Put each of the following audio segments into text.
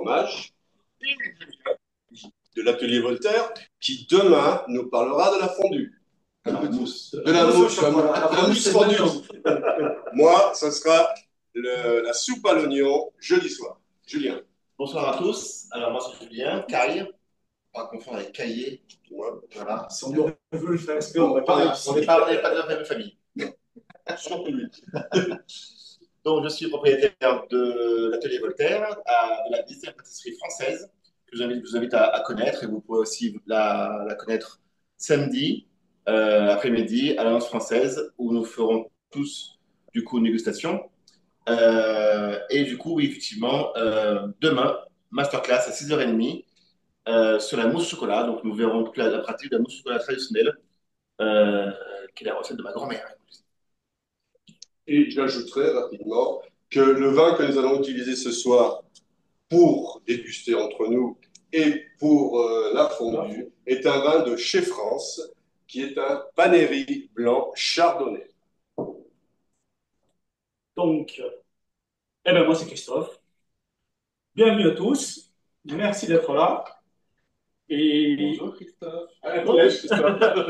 fromage, de l'atelier Voltaire, qui demain nous parlera de la fondue. De la mousse. De la mousse, la mousse fondue. Moi, ce sera la soupe à l'oignon jeudi soir. Julien. Bonsoir à tous. Alors, moi, c'est Julien, Caille, pas confondre avec Caillé. Voilà. Si on veut le faire espérer, on n'est pas de la même famille. Surtout lui. Donc, je suis propriétaire de l'atelier Voltaire, de la 10e pâtisserie française, que vous invite à connaître. Et vous pouvez aussi la connaître samedi, après-midi, à l'Alliance française, où nous ferons tous, du coup, une dégustation. Et du coup, oui, effectivement, demain, masterclass à 6h30 sur la mousse chocolat. Donc, nous verrons toute la pratique de la mousse chocolat traditionnelle, qui est la recette de ma grand-mère. Et j'ajouterai rapidement que le vin que nous allons utiliser ce soir pour déguster entre nous et pour la fondue est un vin de chez France, qui est un Panéry blanc chardonnay. Donc, moi c'est Christophe. Bienvenue à tous. Merci d'être là. Et Bonjour Christophe.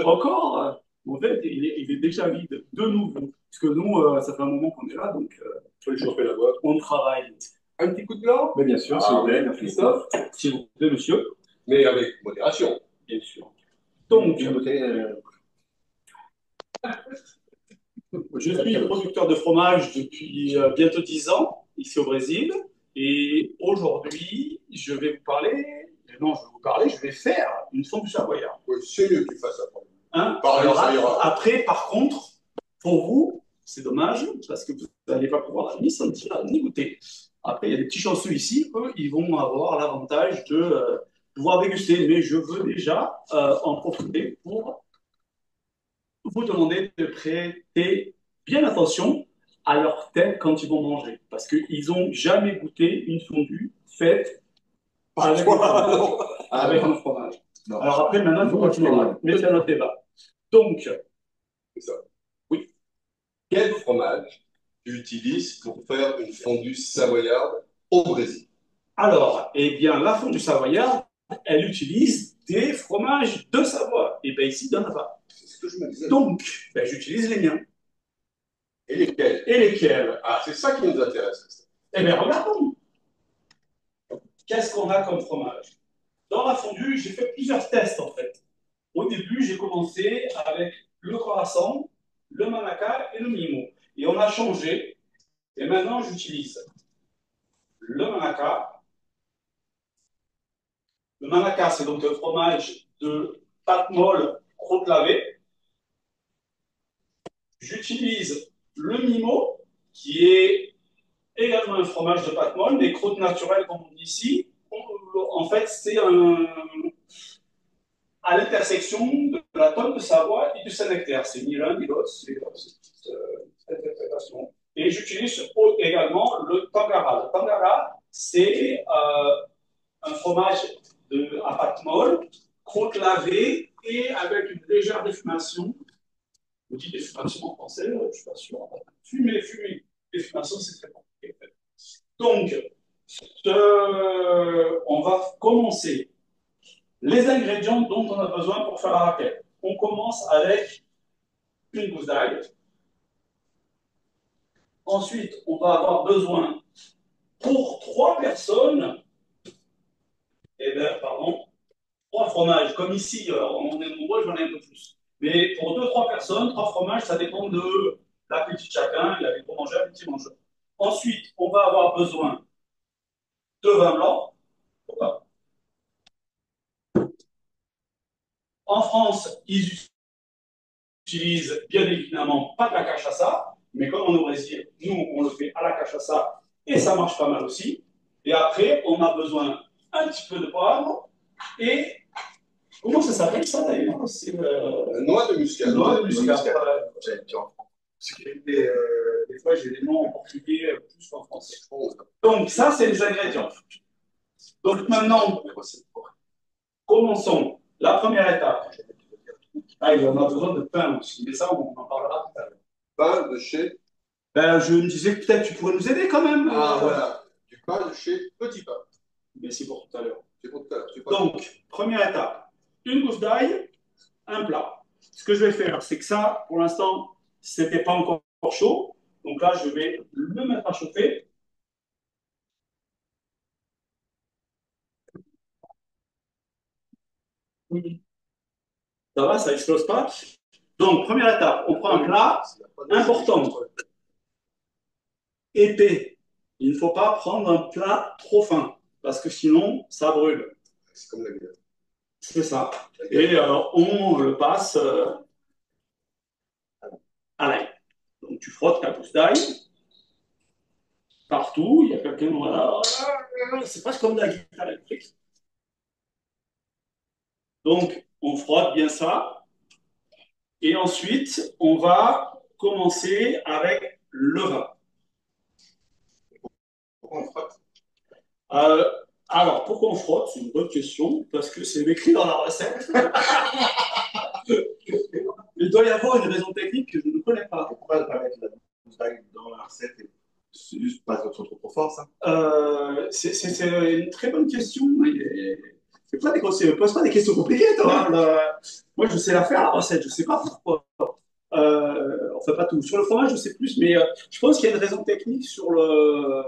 encore, en fait, il est déjà vide de nouveau. Parce que nous, ça fait un moment qu'on est là, donc Faut lui chauffer la boîte. on travaille. Un petit coup de blanc? Mais bien sûr, s'il vous plaît, Christophe. S'il vous plaît, monsieur. Mais avec modération. Bien sûr. Donc, je suis producteur de fromage depuis bientôt 10 ans, ici au Brésil. Et aujourd'hui, je vais je vais faire une fondue savoyarde. Oui, c'est mieux que tu fasses ça. Hein? Alors, après, par contre, pour vous, c'est dommage, parce que vous n'allez pas pouvoir ni sentir, ni goûter. Après, il y a des petits chanceux ici, eux, ils vont avoir l'avantage de pouvoir déguster. Mais je veux déjà en profiter pour vous demander de prêter bien attention à leur tête quand ils vont manger. Parce qu'ils n'ont jamais goûté une fondue faite avec un fromage. Avec un fromage. Non. Alors après, maintenant, il faut continuer. Mettez à noter là. Donc, c'est ça. Oui. Quel fromage tu utilises pour faire une fondue savoyarde au Brésil? Alors, eh bien, la fondue savoyarde, elle utilise des fromages de Savoie. Et bien ici, il n'y en a pas. C'est ce que je me disais. Donc, j'utilise les miens. Et lesquels? Et lesquels? Ah, c'est ça qui nous intéresse. Eh bien, regardons. Qu'est-ce qu'on a comme fromage? Dans la fondue, j'ai fait plusieurs tests en fait. Au début, j'ai commencé avec le croissant, le manaka et le mimo. Et on a changé. Et maintenant, j'utilise le manaka. Le manaka, c'est donc un fromage de pâte molle croûte lavée. J'utilise le mimo, qui est également un fromage de pâte molle, mais croûte naturelle, comme on dit ici. En fait, c'est à l'intersection de la tonne de Savoie et du Saint-Nectaire. C'est ni l'un ni l'autre, c'est cette interprétation. Et j'utilise également le tangara. Le tangara, c'est un fromage à pâte molle, croûte lavée et avec une légère défumation. On dit défumation en français, je ne suis pas sûr. Fumée. Défumation, c'est très compliqué. Donc, on va commencer. Les ingrédients dont on a besoin pour faire la raclette. On commence avec une gousse d'ail. Ensuite, on va avoir besoin pour 3 personnes, trois fromages. Comme ici, on est nombreux, j'en ai un peu plus. Mais pour 2-3 personnes, 3 fromages, ça dépend de l'appétit de chacun. Il y a des gros mangeurs, des petits mangeurs. Ensuite, on va avoir besoin de vin blanc. Voilà. En France, ils utilisent bien évidemment pas de la cachaça, mais comme on aurait dit, nous, on le fait à la cachaça et ça marche pas mal aussi. Et après, on a besoin un petit peu de poivre et comment ça s'appelle ça d'ailleurs? C'est noix de muscade. Noix de muscade. Des fois, j'ai des noms en portugais plus qu'en français. Donc, ça, c'est les ingrédients. Donc, maintenant, commençons. La première étape. Ah, il y en a besoin de pain aussi, mais ça, on en parlera tout à l'heure. Pain de chez? Je me disais que peut-être tu pourrais nous aider quand même. Voilà, du pain de chez Petit Pain. Mais Mais c'est pour tout à l'heure. C'est pour tout à l'heure. Donc, première étape, une gousse d'ail, un plat. Ce que je vais faire, c'est que ça, pour l'instant, c'était pas encore chaud. Donc là, je vais le mettre à chauffer. Ça va, ça explose pas. Donc, première étape, on prend un plat important, épais. Il ne faut pas prendre un plat trop fin, parce que sinon, ça brûle. C'est comme la guerre. C'est ça. Et on le passe à l'ail. Donc, tu frottes ta gousse d'ail partout. Il y a quelqu'un, voilà. C'est presque comme de la guitare électrique. Donc, on frotte bien ça. Et ensuite, on va commencer avec le vin. Pourquoi on frotte? Euh, alors, pourquoi on frotte? C'est une bonne question, parce que c'est écrit dans la recette. Il doit y avoir une raison technique que je ne connais pas. Pourquoi ne pas mettre la gousse d'ail dans la recette et c'est juste pas trop fort, ça? C'est une très bonne question. C'est pas pose pas des questions compliquées, toi. Moi, je sais la faire, la recette. Je sais pas pourquoi. Enfin, pas tout. Sur le fromage, je sais plus, mais je pense qu'il y a une raison technique sur le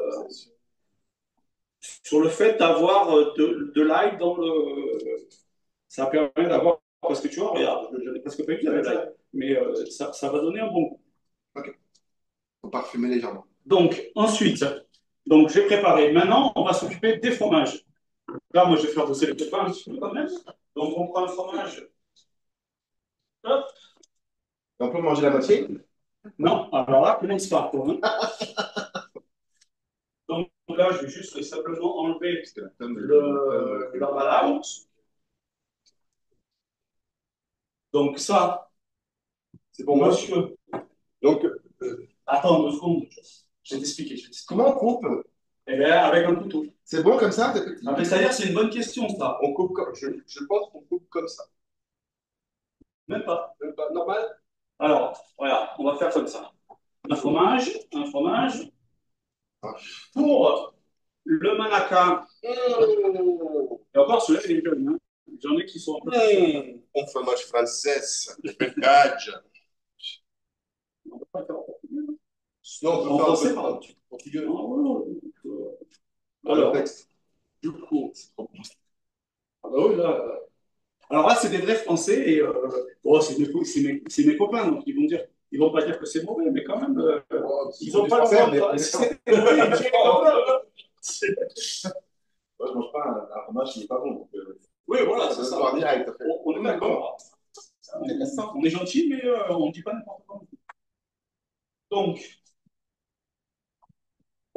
fait d'avoir de l'ail dans le. Ça permet d'avoir. Parce que tu vois, regarde, je n'ai presque pas eu de l'ail, mais ça va donner un bon goût. Ok. Faut parfumer légèrement. Donc, ensuite, donc j'ai préparé. Maintenant, on va s'occuper des fromages. Là, moi, je vais faire bosser les copains un petit peu quand même. Donc, on prend un fromage. Hop. Et on peut manger la moitié? Non, alors là, commence pas. Toi, hein. Donc là, je vais juste simplement enlever l'emballage. Donc ça, c'est pour monsieur. Donc, Attends 2 secondes. Je vais t'expliquer. Comment on coupe? Eh bien, avec un couteau. C'est bon comme ça? Ah, mais c'est-à-dire, c'est une bonne question, ça. on coupe comme, je pense qu'on coupe comme ça. Même pas. Même pas normal? Alors, voilà, on va faire comme ça. Un fromage. Pour le manaka. Et encore, celui-là, il est jeune. Hein. J'en ai qui sont un peu. Un fromage français, verdade. On peut pas faire en portugais. Sinon, on peut faire un portugais. Alors, du coup, ah bah oui, là. Alors là, c'est des vrais Français et bon, c'est mes copains, donc ils vont pas dire que c'est mauvais, mais quand même, ils n'ont pas le droit de. Si c'était mauvais, ils diraient quand même. Moi, je mange pas un fromage qui n'est pas bon. Donc, Oui, voilà, c'est ça. Direct, On est d'accord. On est gentil, mais on ne dit pas n'importe quoi. Donc,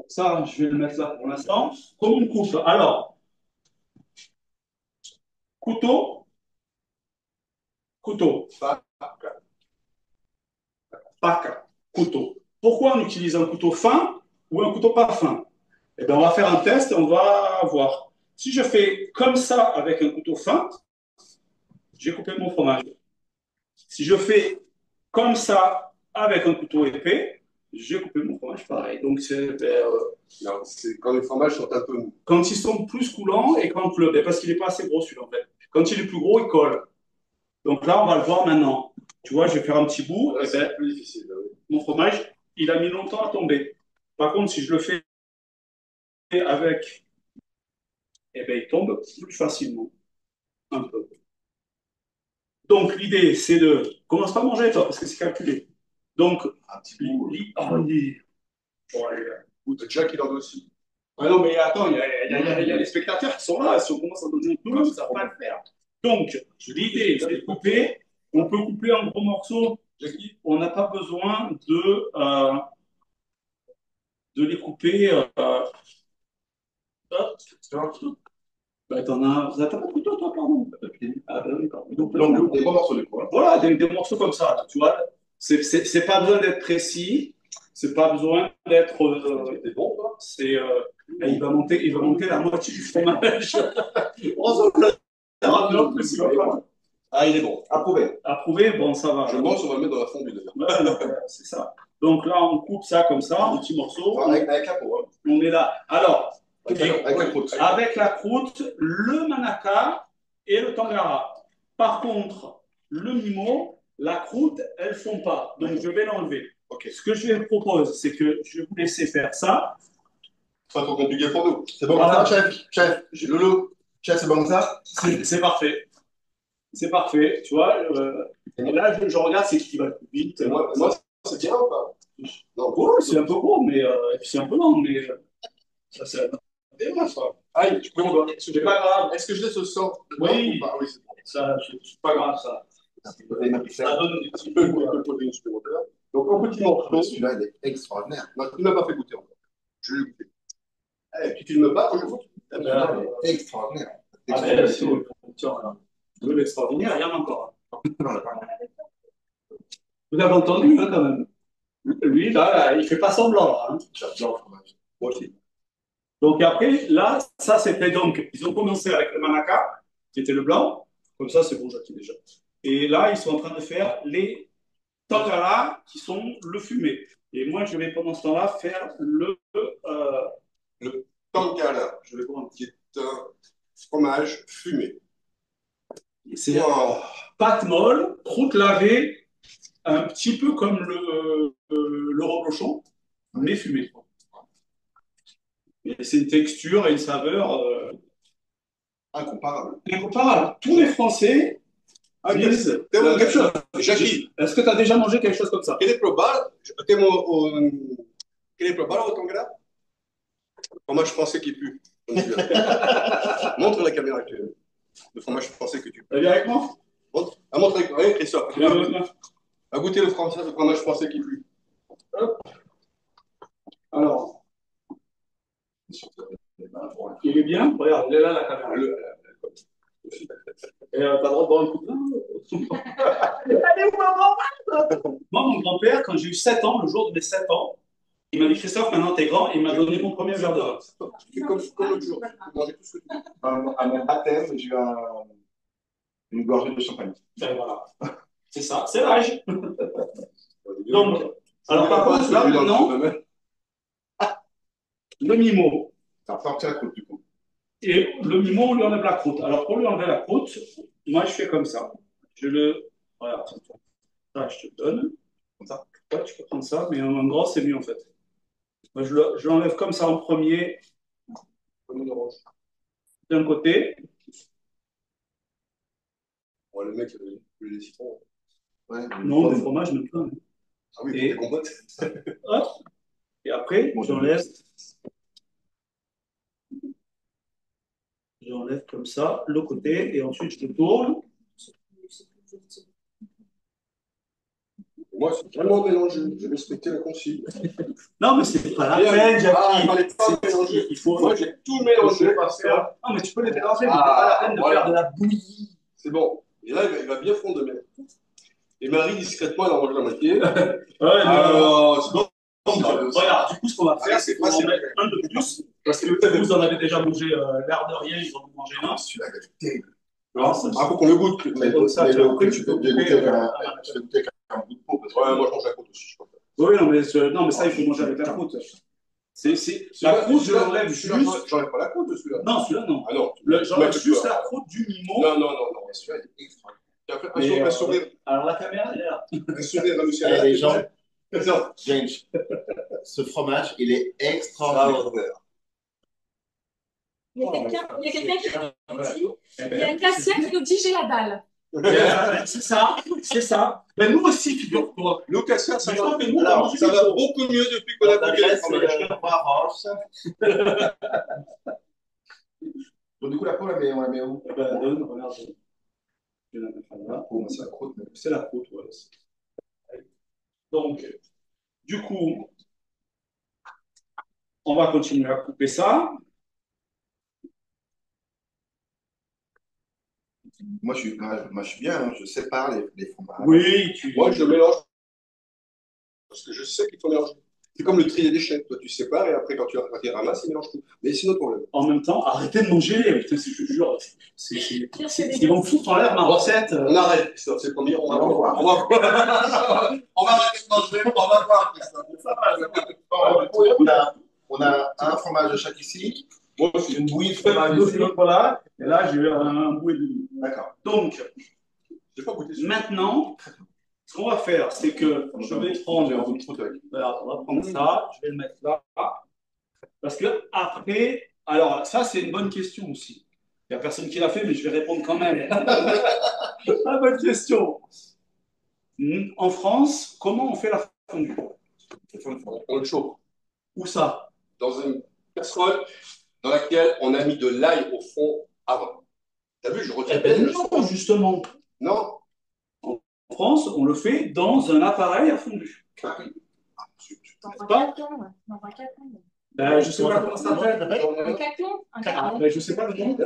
ça, je vais le mettre là pour l'instant. Comment on coupe? Alors, couteau, paca, couteau. Pourquoi on utilise un couteau fin ou un couteau pas fin? Eh bien, on va faire un test et on va voir. Si je fais comme ça avec un couteau fin, j'ai coupé mon fromage. Si je fais comme ça avec un couteau épais, j'ai coupé mon fromage pareil. Donc, c'est quand les fromages sont un peu mous. quand ils sont plus coulants et quand le. Parce qu'il n'est pas assez gros celui-là, en fait. Quand il est plus gros, il colle. Donc là, on va le voir maintenant. Tu vois, je vais faire un petit bout. Là, c'est plus difficile. Oui. Mon fromage, il a mis longtemps à tomber. Par contre, si je le fais avec, eh bien, il tombe plus facilement. Un peu. Donc, l'idée, c'est de. Commence pas à manger, toi, parce que c'est calculé. Donc, un petit bout. Jack, il en veut aussi. Ah non, mais attends, il y a les spectateurs qui sont là. Si on commence à donner un peu, ça va pas le faire. Donc, l'idée, c'est de couper. On peut couper en gros morceaux. On n'a pas besoin de les couper. Hop. Bah, t'as pas de couteau, toi, pardon. Ah, bah, oui, pardon. Donc, des gros morceaux de quoi? Voilà, des morceaux comme ça, tu vois. C'est pas besoin d'être précis, c'est pas besoin d'être. C'est bon, quoi. Il va monter la moitié du fromage. En plus, il va pas. Ah, il est bon. Approuvé. Approuvé, bon, ça va. Je pense qu'on va le mettre dans la fondue, d'ailleurs. Ouais, c'est ça. Donc là, on coupe ça comme ça, en petits morceaux. Avec la peau. Hein. On est là. Alors, Avec la croûte. Avec la croûte, le manaka et le tangara. Par contre, le mimo, la croûte, elles ne font pas. Donc, je vais l'enlever. Ok. Ce que je vous propose, c'est que je vais vous laisser faire ça. C'est pas trop compliqué pour nous. C'est bon comme ça, chef? Chef, Loulou, chef, c'est bon comme ça? C'est parfait. C'est parfait. Tu vois, et là, je regarde c'est qui va le plus vite. Moi c'est bien ou pas? Non, Oh, c'est un peu gros, mais et puis c'est un peu lent, mais ça, c'est bien, ça. aïe, je peux mon doigt. C'est pas grave. Est-ce que je laisse au sang? Oui. Ou pas? Oui, c'est bon. Ça, c'est pas grave, ça. Ça donne des petits Un goûts. peu de protéines supplémentaires. Donc, un petit morceau. Celui-là, il est extraordinaire. Non, tu ne m'as pas fait goûter encore. Je vais le goûter. Eh, tu filmes pas quand je goûte? Celui-là, il est extraordinaire. Ah, ben, c'est tiens, de l'extraordinaire, il y en a encore. Vous avez entendu, hein, quand même. Lui, là, il fait pas semblant, là, hein. J'adore le fromage. Moi aussi. Donc après, là, ça c'était donc, ils ont commencé avec le manaka, qui était le blanc, comme ça c'est bon, j'acquis déjà. Et là, ils sont en train de faire les tangara, qui sont le fumé. Et moi, je vais pendant ce temps-là faire Le tangara, je vais voir, qui est un fromage fumé. c'est Oh, pâte molle, croûte lavée, un petit peu comme le reblochon, mais fumé. Et c'est une texture et une saveur Incomparable. incomparable. Tous les Français disent la même chose. Jackie, Est-ce que tu as déjà mangé quelque chose comme ça? quieres probar? ¿Quieres probar o tangara? Fromage français qui pue. Montre la caméra actuelle. Le fromage français que tu peux. Viens avec moi. Montre. Ah, montre avec ouais, Christophe. Viens avec moi. À goûter le fromage français qui pue. Hop. Alors, il est bien. Regarde, il est là la caméra. Et t'as le droit de boire un coup de vin? Allez, maman! Moi, mon grand-père, quand j'ai eu 7 ans, le jour de mes 7 ans, il m'a dit Christophe, maintenant t'es grand, il m'a donné mon premier verre de vin. C'est comme l'autre jour. Tu peux manger tout ce que tu veux. À mon baptême, j'ai eu une gorgée de champagne. Et voilà. C'est ça, c'est l'âge. Donc, alors par contre, là, maintenant, le mimo. Ça sortir la croûte, du coup. Et le mimo, on lui enlève la croûte. Alors, pour lui enlever la croûte, moi, je fais comme ça. Je le. Voilà, ça, je te le donne. Comme ça. Ouais, tu peux prendre ça, mais en gros, c'est mieux en fait. Moi, je l'enlève comme ça en premier, d'un côté. Ouais, le mec, les citrons. Ouais, Non, le fromage, même pas. Ah oui, Et- pour tes compotes. Hop. Et après, j'enlève comme ça le côté, et ensuite, je le tourne. Moi, c'est vraiment mélangé. J'ai respecté la consigne. Non, mais c'est pas la peine, Jackie. il fallait pas mélanger. Il faut. Moi, j'ai tout mélangé parce que. Non, mais tu peux les mélanger, mais c'est pas la peine de voilà. faire de la bouillie. C'est bon. Et là, il va bien fondre de merde. Et Marie, discrètement, elle en mange la moitié. Ouais, Alors, c'est bon. Regarde, du coup, ce qu'on va faire, c'est qu'on va en mettre un de plus, parce que vous en avez déjà mangé l'air de rien, ils en ont mangé un. Celui-là, il est terrible. Ah, faut qu'on le goûte. Mais comme ça, mais tu le vas coup, tu peux goûter avec un bout de peau. Parce que Ouais, moi, je mange la côte aussi, je crois. Oui, non, mais ça, il faut manger avec la croûte. La croûte, je l'enlève juste. J'enlève pas la côte de celui-là. Non, celui-là, non. Ah non. J'enlève juste la croûte du mimo. Non. Celui-là, il est extraordinaire. Un sourire. Alors, la caméra, elle est là. Un sourire à Luciana. les gens, Non. James, ce fromage, il est extraordinaire. Il y a quelqu'un qui nous dit, il y a une Cassia qui nous dit j'ai la dalle. C'est ça. Mais nous aussi, figure-toi. Nous, Cassia, ça Mais va. je pense que nous, Alors, on mange ça du va mimo. beaucoup mieux depuis qu'on a goûté le L'adresse, fromage. c'est Roche. Donc, du coup, la peau, on la met où? Eh ben, donne, regarde. Je vais la mettre là. Oh, c'est la croûte. Mais... C'est la croûte, ouais. Donc, du coup, on va continuer à couper ça. Moi, je suis bien, hein, je sépare les fromages. Oui, Moi, je mélange. Parce que je sais qu'il faut mélanger. C'est comme le tri des déchets. Toi, tu sépares et après, quand tu ramasses, il mélange tout. Mais c'est notre problème. En même temps, arrêtez de manger les. Putain, je te jure, ils vont me foutre en l'air ma recette. On arrête, Christophe, c'est le premier. On va voir. On va arrêter de manger. On va voir, Christophe. On a un fromage de chaque ici. Moi aussi. Une bouillie de fromage ici. Voilà, et là, j'ai eu un bout et demi. D'accord. Donc, J'ai pas goûté ça. maintenant, ce qu'on va faire, c'est que je vais prendre. Voilà. On va prendre ça, je vais le mettre là. Parce que après, alors ça, c'est une bonne question aussi. Il n'y a personne qui l'a fait, mais je vais répondre quand même. La bonne question. En France, comment on fait la fondue? On le chauffe Où ça? dans une casserole dans laquelle on a mis de l'ail au fond avant. T'as vu, je Eh retiens ben le non, son. justement. Non. En France, on le fait dans un appareil à fondue. Pas? Ben, je sais pas comment ça s'appelle. Un caclon? Un Ah, caclon. ben, je sais pas le nom.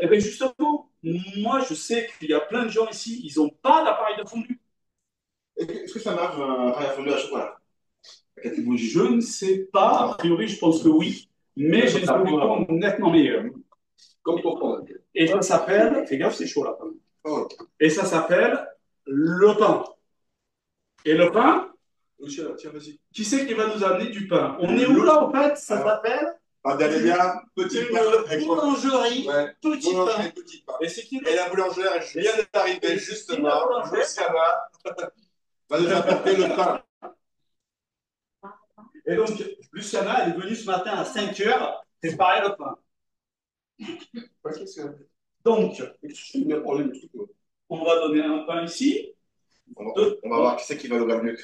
Eh ben, justement, moi, je sais qu'il y a plein de gens ici, ils n'ont pas d'appareil de fondue. Est-ce que ça marche un pain à fondue à chocolat? Je ne sais pas. A priori, je pense que oui. Mais j'ai une solution nettement meilleure. Comme pour prendre. Et ça s'appelle, fais gaffe, c'est chaud là quand même. Oh. Et ça s'appelle le pain. Et le pain, Tiens, vas-y. qui c'est qui va nous amener du pain? On est où là en fait? Ça s'appelle Adalia, petit une boulangerie, Ouais. petit pain. Petit pain. Et c'est qui? Et la boulangère vient d'arriver justement. la boulangère Luciana va nous apporter le pain. Et donc, Luciana, elle est venue ce matin à 5 heures préparer le pain. Donc, on va donner un pain ici. On va voir qui c'est qui va le mieux.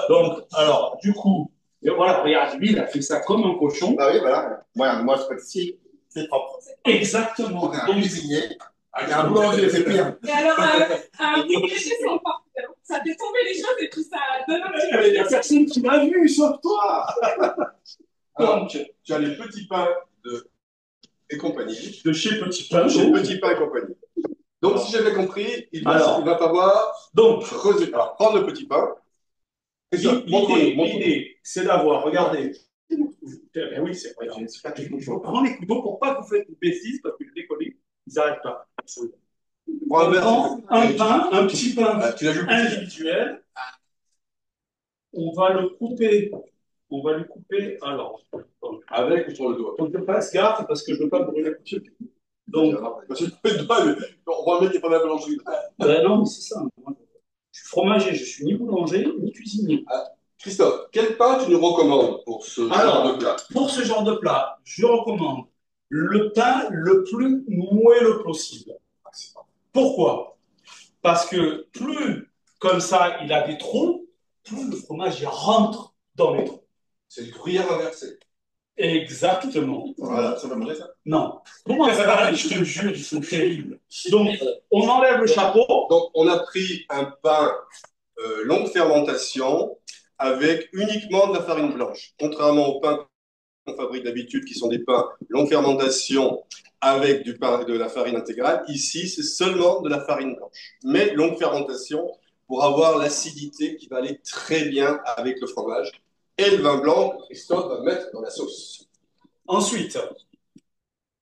Donc, alors, du coup, et voilà, regarde, lui, il a fait ça comme un cochon. Ah oui, voilà. Moi, je suis pâtissier. C'est propre. Exactement. On a un Donc, cuisinier. Il y a un boulanger, c'est pire. Et alors, un boulanger, c'est encore pire. Ça fait tomber les choses et puis ça donne un petit il n'y a personne qui l'a vu, sauf toi. Alors, Donc, tu as les petits pains et compagnie. de chez Petit Pain. Chez Petit Pain et compagnie. Donc, si j'avais compris, il va falloir creuser. Alors, prendre le petit pain. L'idée, c'est d'avoir, regardez. Ben oui, c'est vrai. Je prends les couteaux pour pas que vous faites une bêtise, parce que les collègues, ils n'arrêtent pas. On prend un pain, un petit pain individuel. On va le couper. On va lui couper, alors. Avec ou sur le doigt? Donc, je fasse gaffe parce que je ne veux pas brûler la couture. Donc, parce que le doigt, on va le mettre, il n'y a pas la boulangerie. Ben non, mais c'est ça. Je suis fromager, je suis ni boulanger, ni cuisinier. Christophe, quel pain tu nous recommandes pour ce genre de plat? Pour ce genre de plat, je recommande le pain le plus moelleux possible. Pourquoi? Parce que plus, comme ça, il a des trous, plus le fromage il rentre dans les trous. C'est le gruyère inversé. Exactement. Voilà, ça va manger ça? Non. Comment ça va? Je te jure, ils sont terribles. Donc, on enlève le chapeau. Donc, on a pris un pain longue fermentation avec uniquement de la farine blanche. Contrairement aux pains qu'on fabrique d'habitude, qui sont des pains longue fermentation avec du pain de la farine intégrale, ici, c'est seulement de la farine blanche. Mais longue fermentation pour avoir l'acidité qui va aller très bien avec le fromage. Et le vin blanc que Christophe va mettre dans la sauce. Ensuite,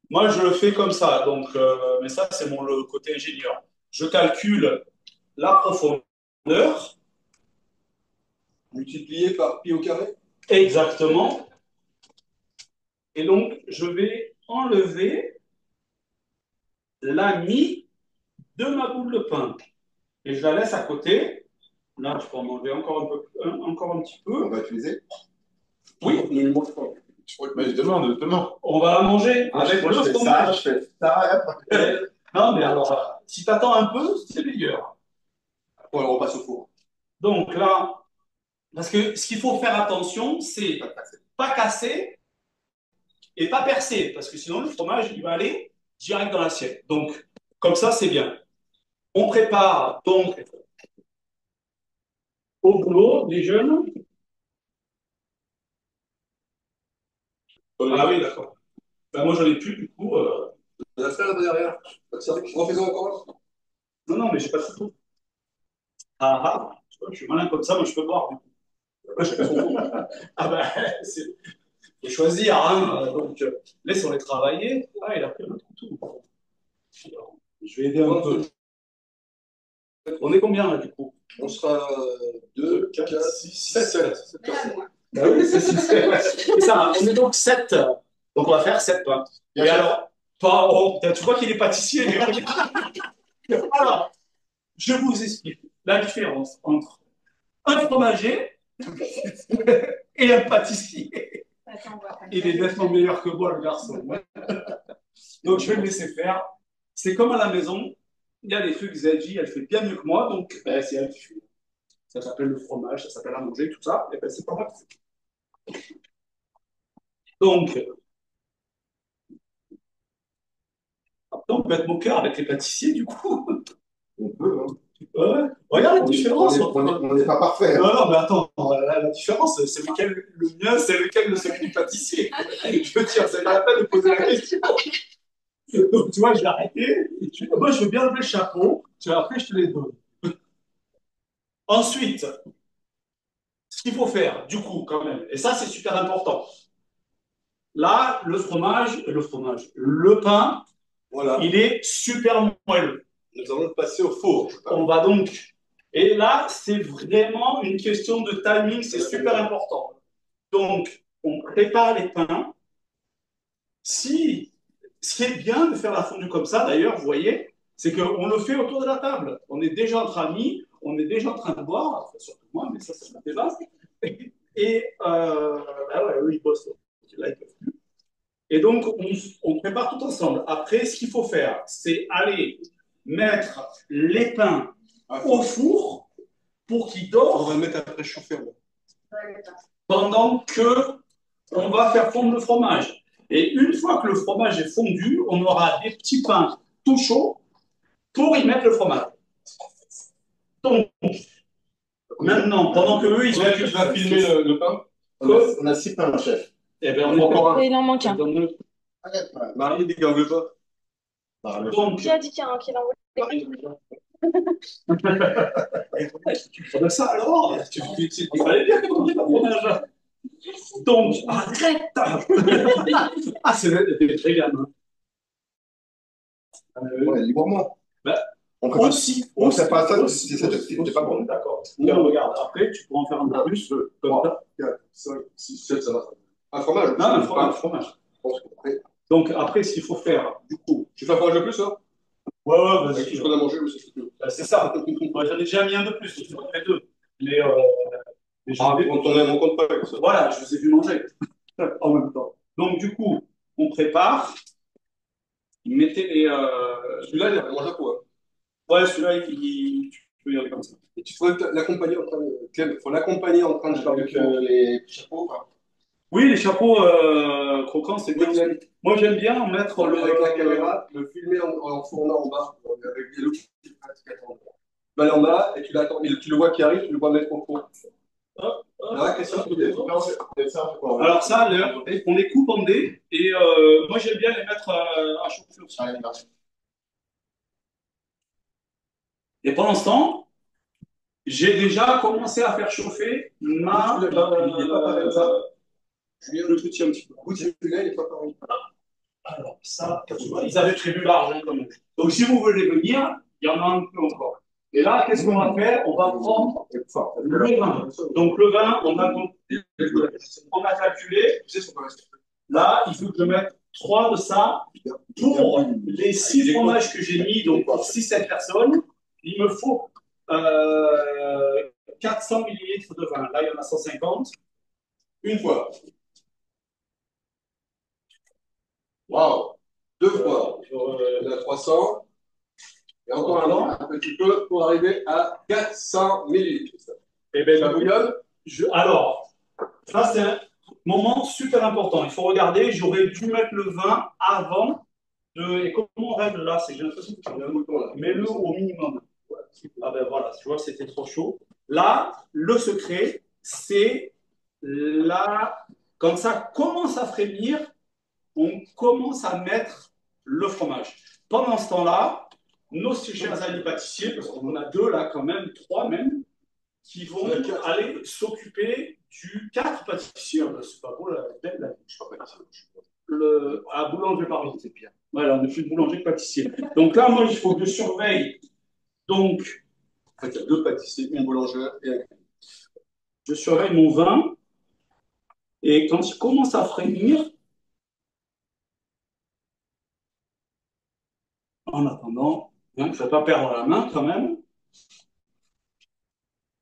moi, je le fais comme ça. Donc, mais ça, c'est le côté ingénieur. Je calcule la profondeur. Multiplié par pi au carré? Exactement. Et donc, je vais enlever la mie de ma boule de pain. Et je la laisse à côté. Là, je peux en enlever encore un petit peu. On va utiliser? Oui. Mais je demande. On va la manger avec le fromage. Je fais ça. Non, mais alors, si tu attends un peu, c'est meilleur. Bon, on passe au four. Donc là, parce que ce qu'il faut faire attention, c'est pas casser et pas percer, parce que sinon le fromage, il va aller direct dans l'assiette. Donc, comme ça, c'est bien. On prépare donc au boulot, les jeunes. Ah oui, d'accord. Ben, moi, j'en ai plus, du coup. La faire derrière. Refais-en encore. Non, mais j'ai pas de tout. Tu vois, je suis malin comme ça, moi, je peux boire. Ah ben, c'est. Faut choisir, hein. Donc, laissons-les travailler. Ah, il a pris un autre couteau. Je vais aider un peu. On est combien là du coup? On sera 2, 4, 6, 7. Ah oui, c'est ça. On est donc 7. Donc, on va faire 7 pains. Et alors, pas, oh, tu vois qu'il est pâtissier. Alors, je vous explique la différence entre un fromager et un pâtissier. Il est nettement meilleur que moi, le garçon. Donc, je vais le laisser faire. C'est comme à la maison. Il y a des trucs, Zadji, elle fait bien mieux que moi, donc ben, c'est elle qui fait. Ça s'appelle le fromage, ça s'appelle à manger, tout ça. Et ben, c'est pas moi qui fais. Donc, après, on peut être moqueur avec les pâtissiers, du coup. On peut, hein. Ouais. Regarde la différence. On n'est pas parfait. Non, non, mais attends, la différence, c'est lequel le mien, c'est lequel celui du pâtissier. Je veux dire, ça n'arrête pas de poser la question. Donc, tu vois, je l'ai arrêté. Moi, je veux bien lever le chapeau. Après, je te les donne. Ensuite, ce qu'il faut faire, du coup, quand même, et ça, c'est super important. Là, le pain, voilà, il est super moelleux. Nous allons le passer au four. On va donc. Et là, c'est vraiment une question de timing, c'est super important. Donc, on prépare les pains. Si, ce qui est bien de faire la fondue comme ça, d'ailleurs, vous voyez, c'est qu'on le fait autour de la table. On est déjà entre amis, on est déjà en train de boire, enfin, surtout moi, mais ça, c'est ma débat. Et, bah ouais, eux, ils bossent. Là, ils peuvent plus. Et donc, on prépare tout ensemble. Après, ce qu'il faut faire, c'est aller mettre les pains au four pour qu'ils dorent. On va le mettre après chauffer. Pendant que on va faire fondre le fromage. Et une fois que le fromage est fondu, on aura des petits pains tout chauds pour y mettre le fromage. Donc, maintenant, pendant que eux, ils ont... Tu vas filmer le pain. On a 6 pains, chef. Eh bien, on est encore un. Et il en manque un. Marie, il ne pas. Donc, Qui a dit qu'il en voulait? ça alors, il fallait bien que tu fromage. Donc, arrête. Ah, c'est très gamin. Ouais, librement. Aussi, on ne sait pas ça, c'était pas bon. D'accord. Regarde, après, tu pourras en faire un peu plus. 3, 4, 5, 6, 7, ça va. Un fromage? Non, un fromage. Donc, après, ce qu'il faut faire, du coup. Tu fais un fromage de plus, hein? Ouais, vas-y. Avec tout ce qu'on a mangé, oui, c'est ça. Moi, j'en ai déjà mis un de plus, je ferai deux. Mais on compte pas avec ça. Voilà, je vous ai vu manger en même temps. Donc, du coup, on prépare. Mettez les. Celui-là, il mange à quoi? Ouais, celui-là, tu peux y aller comme ça. Et tu faut l'accompagner en train de. Faut l'accompagner en train de faire avec les chapeaux, quoi. Oui, les chapeaux croquants, c'est bien. Moi, j'aime bien en mettre avec la caméra, le filmer en fournant en bas, avec des loups qui attendent. Tu vas aller en bas et tu l'attends. Tu le vois qui arrive, tu le vois mettre au four. Là, qu'est-ce que tu fais? Alors ça, on les coupe en dés et moi j'aime bien les mettre à chauffer aussi. Et pendant ce temps, j'ai déjà commencé à faire chauffer ma... Il n'est pas pareil ça. Je le petit un petit peu. Oui, celui-là, il n'est pas pareil. Alors ça, ils avaient prévu l'argent quand même. Donc si vous voulez venir, il y en a un peu encore. Et là, qu'est-ce qu'on va faire? On va prendre le vin. Donc le vin, on a calculé. Là, il faut que je mette 3 de ça. Pour les 6 fromages que j'ai mis, donc pour 6-7 personnes, il me faut 400 millilitres de vin. Là, il y en a 150. Une fois. Waouh! 2 fois. Il y en a 300. Et encore un petit peu pour arriver à 400 millilitres. Et bien, ça bouillonne? Alors, ça, c'est un moment super important. Il faut regarder, j'aurais dû mettre le vin avant de. Et comment on règle là? C'est que j'ai l'impression que tu mets-le au minimum. Ah ben voilà, tu vois, c'était trop chaud. Là, le secret, c'est là, quand ça commence à frémir, on commence à mettre le fromage. Pendant ce temps-là, nos chers amis pâtissiers, parce qu'on en a 2 là quand même, 3 même, qui vont aller s'occuper du 4 pâtissiers. C'est pas beau la belle, là. Je suis pas pâtissier. À boulanger, pardon, c'est pire. Voilà, on ne fait de boulanger que pâtissier. Donc là, moi, il faut que je surveille. Donc, en fait, il y a 2 pâtissiers, une boulangère et un. Je surveille mon vin. Et quand il commence à frémir, En attendant, hein, je ne vais pas perdre la main quand même.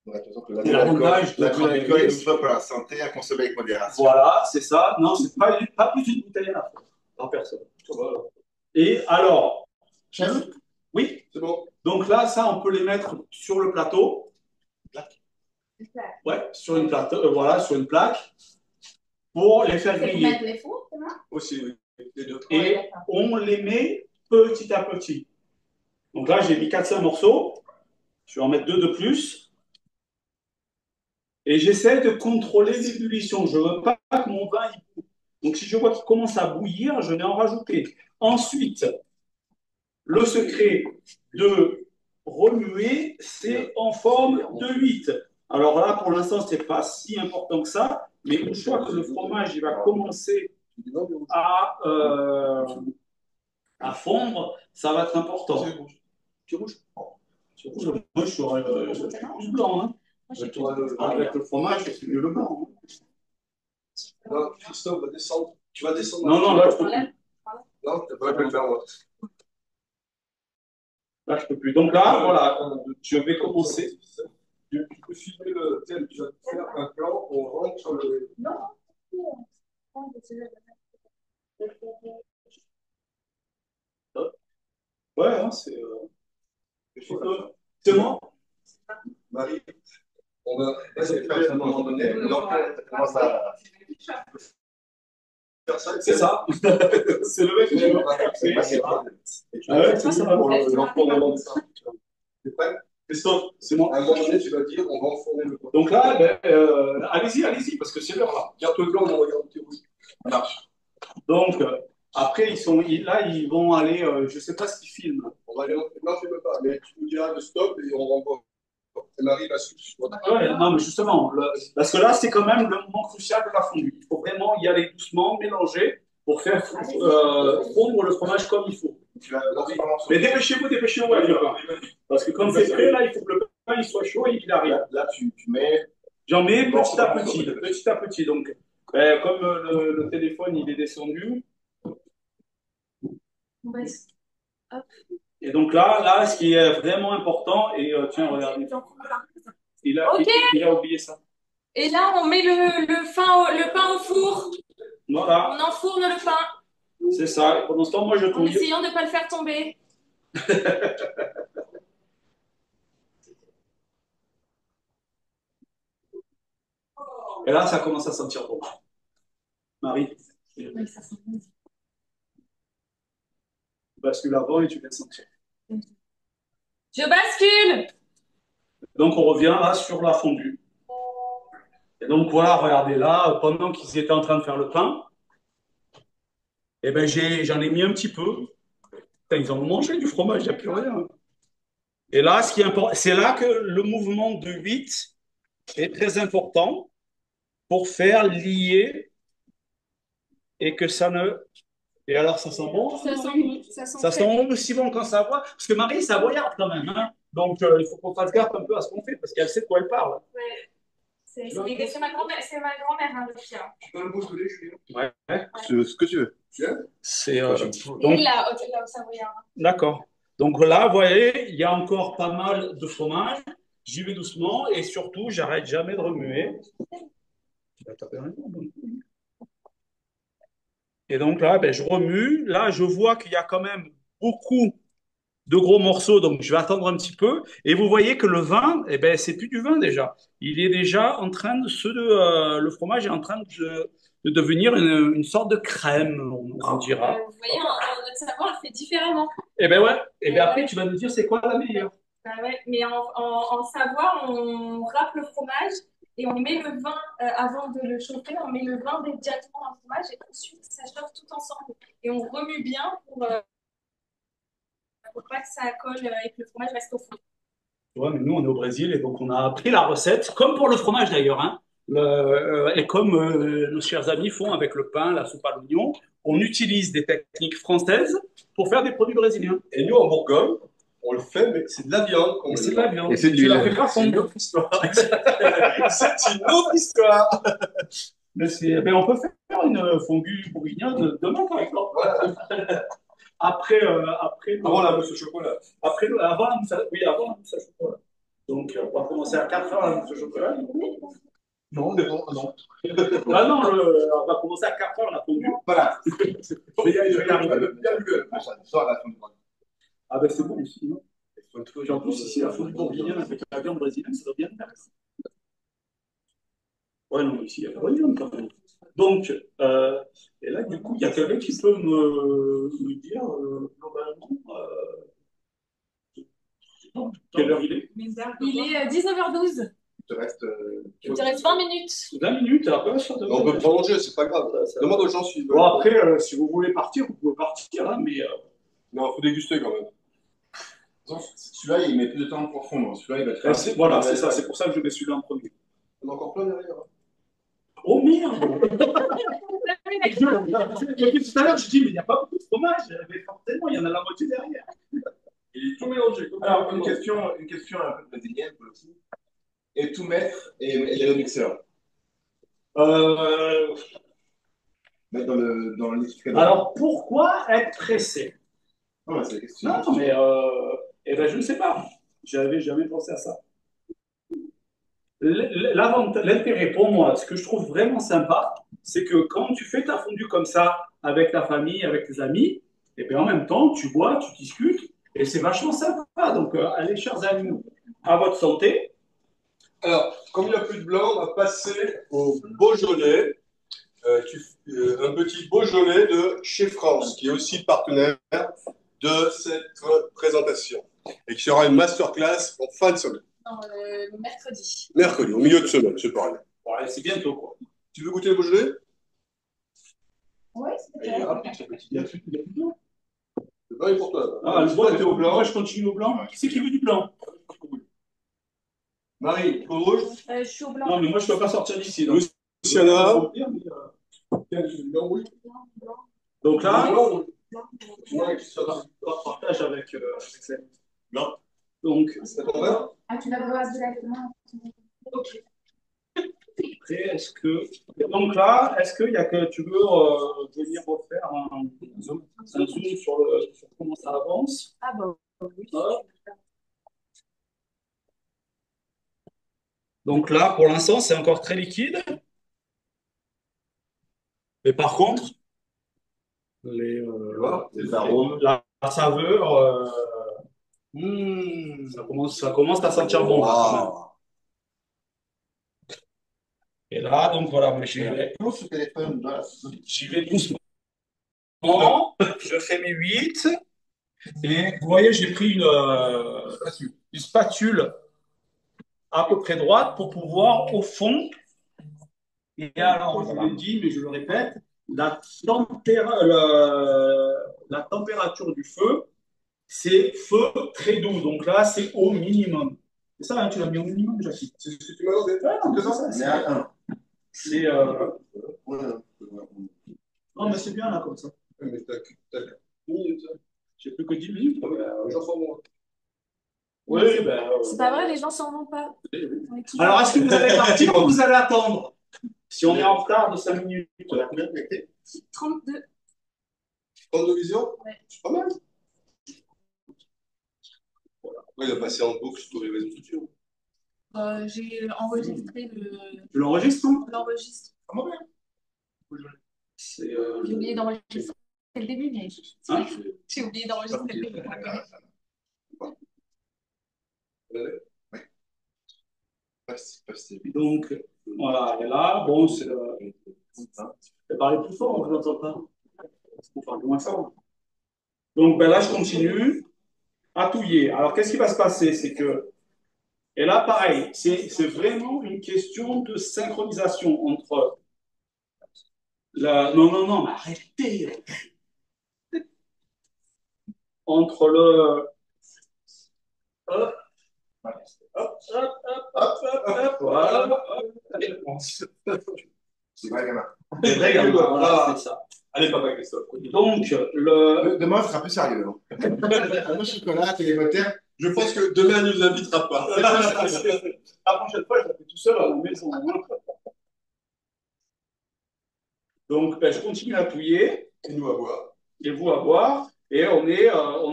Ouais, de toute façon, Et l'avantage de l'alcool est l'alcool, une fois pour la santé, à consommer avec modération. voilà, c'est ça. Non, c'est pas plus d'une bouteille à la fois, par personne. Voilà. Et alors, oui, C'est bon. donc là, ça, on peut les mettre sur le plateau. Ouais, sur une plaque, voilà, sur une plaque, pour les faire C'est pour griller. mettre les fours, c'est ça? Aussi, oui. Les deux. Et on les met petit à petit. Donc là, j'ai mis 4-5 morceaux. Je vais en mettre 2 de plus. Et j'essaie de contrôler l'ébullition. Je ne veux pas que mon vin y boue. Donc si je vois qu'il commence à bouillir, je vais en rajouter. Ensuite, le secret de remuer, c'est en forme de 8. Alors là, pour l'instant, ce n'est pas si important que ça. Mais une fois que le fromage il va commencer à fondre, ça va être important. Tu rouge. Moi, je suis plus blanc. Hein. Avec le fromage, c'est mieux le blanc. Hein. Non, Christophe va descendre. Tu vas descendre. Non, là, je peux plus. Non, tu vas pas le faire, moi. Là, je peux plus. Donc là, voilà, je vais commencer. Tu peux filmer le tel, tu vas faire un plan, on rentre sur le. Non. Ouais, hein, c'est moi. Marie, on va. Là, c'est à un moment donné. Donc, Comment ça? C'est ça. C'est le mec qui va. Ah ouais, ça va. L'enfournement de ça. Tu es prêt? Christophe, c'est moi. À un moment donné, tu vas dire, on va enfourner le pot. Donc là, allez-y, parce que c'est l'heure là. Garde-toi le blanc, on regarde le petit rouge. Ça marche. Donc, après, ils vont aller, je ne sais pas ce qu'ils filment. On va aller en. Non, je ne sais pas, mais tu nous diras de stop et on renvoie. Et Marie va suivre. Ouais, non, mais justement, parce que là, c'est quand même le moment crucial de la fondue. Il faut vraiment y aller doucement, mélanger, pour faire fondre le fromage comme il faut. Mais dépêchez-vous, ouais, parce que quand c'est prêt, là, il faut que le pain il soit chaud et qu'il arrive. Là, tu mets. J'en mets petit à petit. Donc, comme le téléphone, il est descendu. Et donc là, ce qui est vraiment important, et tiens, regardez, il a oublié ça. Et là, on met le pain au four. Voilà, On enfourne le pain c'est ça. Et pendant ce temps, moi, je en touille. essayant de ne pas le faire tomber. Et là, ça commence à sentir bon. Marie, Oui, ça sent bon. bascule avant et tu viens sentir. Je bascule. Donc, on revient là sur la fondue. Et donc, voilà, regardez là, pendant qu'ils étaient en train de faire le pain, eh ben, j'en ai mis un petit peu. Putain, ils ont mangé du fromage, il n'y a plus rien. Et là, ce qui est important, c'est là que le mouvement de 8 est très important pour faire lier et que ça ne. Et alors, ça sent bon? Ça sent bon. Ça Ça sent sent bon aussi bon quand ça voit. Parce que Marie, ça voyarde quand même. Hein. Donc, il faut qu'on fasse gaffe un peu à ce qu'on fait, parce qu'elle sait de quoi elle parle. Ouais. C'est ma grand-mère, hein, le chien. Tu peux le bousculer, Julien? Ouais. Ce que tu veux. C'est, Donc, donc, là, au Savoyard. d'accord. Donc là, vous voyez, il y a encore pas mal de fromage. J'y vais doucement et surtout, j'arrête jamais de remuer. Et donc là, ben, je remue. Là, je vois qu'il y a quand même beaucoup de gros morceaux, donc je vais attendre un petit peu. Et vous voyez que le vin, eh ben, c'est plus du vin déjà. Il est déjà en train le fromage est en train de devenir une sorte de crème, on dira. Vous voyez, notre savoir le fait différemment. Eh ben ouais. Et bien après, tu vas nous dire c'est quoi la meilleure. Bah ouais, mais en Savoie, on râpe le fromage et on met le vin avant de le chauffer, on met le vin directement dans le fromage et ensuite ça chauffe tout ensemble. Et on remue bien pour pas que ça colle et que le fromage reste au fond. Tu vois, mais nous, on est au Brésil et donc on a appris la recette, comme pour le fromage d'ailleurs, hein, et comme nos chers amis font avec le pain, la soupe à l'oignon, on utilise des techniques françaises pour faire des produits brésiliens. Et nous, en Bourgogne, on le fait, mais c'est de la viande. Mais c'est de la viande. Et c'est de Tu la l'huile. fais pas fondre. C'est une autre histoire. C'est une autre histoire. Mais on peut faire une fondue bourguignonne demain, par exemple. Voilà. après, Avant la mousse au chocolat. avant la mousse oui, avant la mousse à chocolat. Donc, on va commencer à 4 heures la mousse au chocolat. Non, mais bon, non. Ah non, on va commencer à 4 heures la fondue. Voilà. Je vais y arriver. Ça, à la fin du mois. Ah ben c'est bon aussi, non? Puis en plus, ici, la fondue bourguignonne avec la viande brésilienne, ça doit bien faire. Ouais, non, ici, il y a pas de viande quand même. Donc, et là, du coup, il y a quelqu'un qui peut me dire, globalement, quelle heure il est? Il est 19h12. Il te reste 20 minutes. 20 minutes, après, ça On peut prolonger, c'est pas grave. Demande aux gens s'ils veulent. Bon, après, si vous voulez partir, vous pouvez partir, hein, mais. Non, il faut déguster quand même. Celui-là, il met plus de temps pour fondre. Celui-là, il va être faire. Voilà, c'est ça, c'est pour ça que je mets celui-là en premier. Il y en a encore plein derrière. Oh merde! Depuis tout à l'heure, je dis, mais il n'y a pas beaucoup de fromage. Mais forcément, il y en a la moitié derrière. Il est tout mélangé. Alors, une question un peu brésilienne pour le coup. Et tout mettre et les mixeurs. Mettre dans le liquidificateur. Alors, pourquoi être pressé? Non, c'est la question. Non, mais eh ben, je ne sais pas. J'avais jamais pensé à ça. L'intérêt pour moi, ce que je trouve vraiment sympa, c'est que quand tu fais ta fondue comme ça, avec ta famille, avec tes amis, et bien en même temps, tu bois, tu discutes, et c'est vachement sympa. Donc, allez, chers amis, à votre santé. Alors, comme il n'y a plus de blanc, on va passer au Beaujolais. Un petit Beaujolais de chez France, qui est aussi partenaire de cette présentation et qui sera une masterclass en fin de semaine. Non, mercredi. Mercredi, au milieu de semaine, c'est pareil. Ouais, c'est bientôt, quoi. Tu veux goûter le Beaujolais? Oui, c'est Il est rapide, ce petit. Il y a plus de blanc. Le blanc est pour toi. Ah, le blanc était au blanc. Moi, je continue au blanc. Qui c'est qui veut du blanc? Marie, au rouge? Je suis au blanc. Non, mais moi, je ne peux pas sortir d'ici. Donc, Luciana? Donc là, Ouais, ça va. on partage avec Céline. Non. Donc, C'est ton verre? Ah, tu vas boire directement. Ok. après, donc là, est-ce qu'il y a que tu veux venir refaire un zoom sur comment ça avance? Ah bah oui. Hop. Donc là, pour l'instant, c'est encore très liquide. Mais par contre, Les arômes. la saveur, ça commence à sentir bon. Là, quand même. Et là, donc voilà, moi, j'y vais doucement. Je fais mes 8. Et vous voyez, j'ai pris une spatule à peu près droite pour pouvoir, au fond, et alors, je l'ai dit, mais je le répète, la température du feu, c'est feu très doux. Donc là, c'est au minimum. C'est ça, hein, tu l'as mis au minimum, Jackie. C'est ce que tu m'as demandé. Ouais, non, c'est ça. C'est, non, mais c'est bien là, comme ça. Mais t'as Minutes. J'ai plus que 10 minutes. j'en sens moins. Oui, ben. C'est pas vrai, les gens s'en vont pas. Alors, est-ce que vous allez partir ou vous allez attendre? Si on est en retard de 5 minutes. 32. 32 visions? Ouais. C'est pas mal. Voilà. Après, il a passé en boucle sur tous les réseaux sociaux. J'ai enregistré le. Tu l'enregistres, non? L'enregistre. C'est. J'ai oublié d'enregistrer le début, mais. Hein? J'ai oublié d'enregistrer le début. Donc, voilà, et là, bon, c'est. Parler plus fort, on ne vous entend pas. Il faut parler moins fort. Donc, ben là, je continue à touiller. Alors, qu'est-ce qui va se passer? C'est que. Et là, pareil, c'est vraiment une question de synchronisation entre. Non, mais arrêtez! Entre le. Hop, voilà. C'est vrai, gamin. C'est vrai, voilà, c'est ça. Allez, papa Christophe. Donc, Demain, ce sera plus sérieux. Un chocolat, télémoteur. Je pense que demain, il ne nous invitera pas. la prochaine fois, je la fais tout seul à la maison. Donc, ben, je continue à touiller. Et nous à boire. Et vous à boire. Et on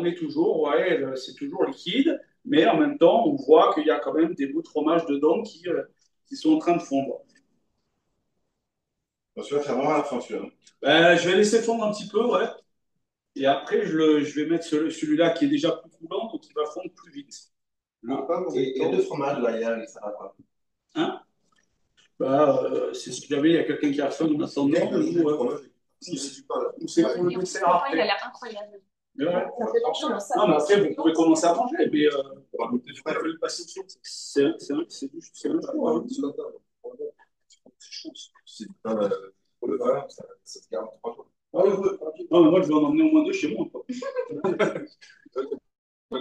est toujours, ouais, c'est toujours liquide, mais en même temps, on voit qu'il y a quand même des bouts de fromage dedans qui sont en train de fondre. Bon, celui-là, c'est vraiment à la fin, celui-là. Ben, je vais laisser fondre un petit peu, ouais. Et après, je vais mettre celui-là qui est déjà plus coulant, donc il va fondre plus vite. Le pain, Et les deux fromages, là, ça va quoi? Hein? Bah, c'est si jamais il y a quelqu'un qui a faim en attendant, ou c'est pour le dessert Il a après. l'air incroyable. Mais ouais. Ça fait longtemps, hein, ça. Non, mais après, vous pouvez commencer à manger, mais c'est un choix, hein. C'est chaud. C'est pas pour le vin, ça se garde 3 jours. Ah ouais, ouais. Non, mais moi, je vais en emmener au moins deux chez moi, quoi. Il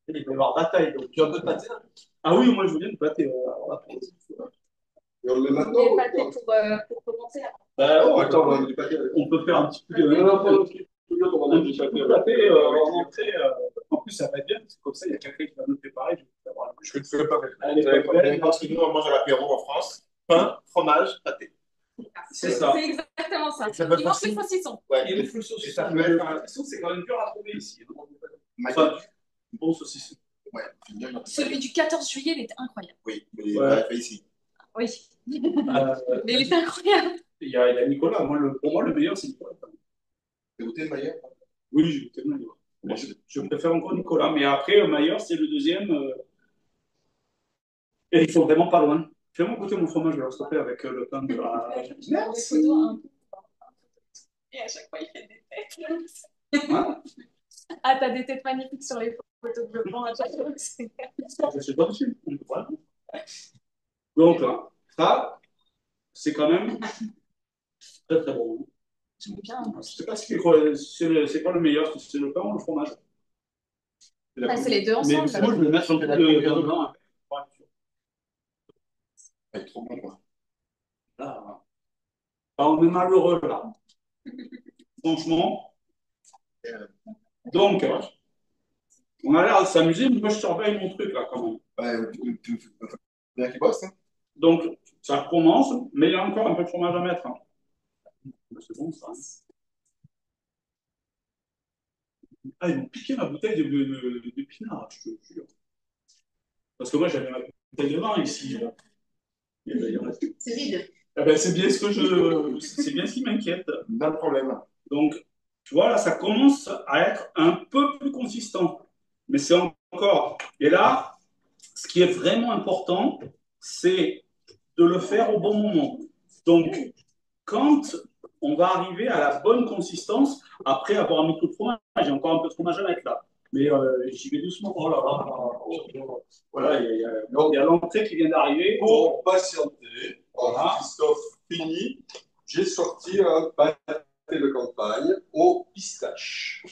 va y avoir bataille, donc tu as un peu de pâté, là? Ah oui, moi, je veux bien de pâté. Alors là, Et on le met On maintenant est ou pâté pas pour commencer. Oh, attends, on a du paquet. on peut faire un petit peu de. On a du paquet. Pâté en entrée. En plus, ça va être bien, parce que comme ça, il y a quelqu'un qui va nous préparer. Je vais te préparer. Allez, Parce que nous, on mange à l'apéro en France. Pain, fromage, pâté. c'est ça. C'est exactement ça. Et ça peut Il être manque aussi. le saucisson. Ouais. Et le feu saucisson. Et ça peut être Le saucisson, c'est quand même dur à trouver ici. Maillot. Bon saucisson. Ouais, c'est bien. Celui du 14 juillet, il était incroyable. Oui, mais Ouais. on l'a fait ici. Oui. Euh, Mais il était incroyable. il y a Nicolas. Pour moi, le meilleur, c'est Nicolas. T'as goûté le maillot? Oui, j'ai goûté le meilleur. Mais je préfère encore Nicolas. Mais après, Maillard, c'est le deuxième. Et ils sont vraiment pas loin. Fais-moi goûter mon fromage, s'il te plaît, avec le pain de la. Merci. Et à chaque fois, il fait des têtes. Hein? Ah, t'as des têtes magnifiques sur les photos de Leblanc à chaque fois. Je sais pas dessus. Voilà. Donc, ça, c'est quand même très très bon. J'aime bien. Je sais pas c'est quoi le meilleur, c'est le pain ou le fromage? Ah, c'est les deux Mais ensemble. moi, je vais mettre un peu de blanc. Il est trop bon, quoi. Là, on est malheureux là. Franchement. Donc, on a l'air de s'amuser, mais moi je surveille mon truc là quand même. Ouais, bien qu'il bosse, hein. Donc, ça commence, mais il y a encore un peu de fromage à mettre, hein. C'est bon ça. Ah, ils m'ont piqué ma bouteille de pinard, je te jure. Parce que moi j'avais ma bouteille de vin ici. Là. Il y en a plus. C'est vide. Ah ben, c'est bien ce qui m'inquiète. Pas de problème. Donc, tu vois, là, ça commence à être un peu plus consistant. Mais c'est encore. Et là, ce qui est vraiment important, c'est de le faire au bon moment. Donc, quand on va arriver à la bonne consistance, après avoir mis tout le fromage, j'ai encore un peu de fromage à mettre là. Mais j'y vais doucement. Oh là là. Voilà, il y a l'entrée qui vient d'arriver. Pour patienter, Voilà. Christophe fini, j'ai sorti un pâté de campagne au pistache.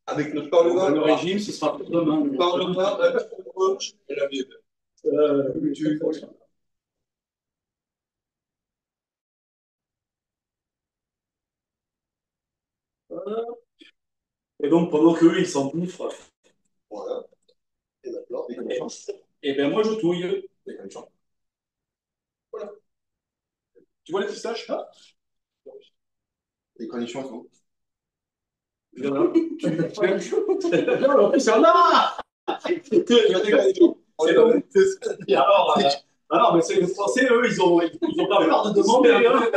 Avec notre parlement. Le régime, ce sera pour demain. Le parlement, la poche et la vide. Et donc, pendant qu'eux, ils s'en bouffent, Voilà. Et maintenant, des connaissances. et bien moi, je touille. Des connaissances. Voilà. Tu vois les pistaches là? Les conditions sont. Il y en a. En plus, il y en a! Il y a des connaissances. Alors, ah non, mais c'est les Français, eux, ils ont pas peur de demander. Hein.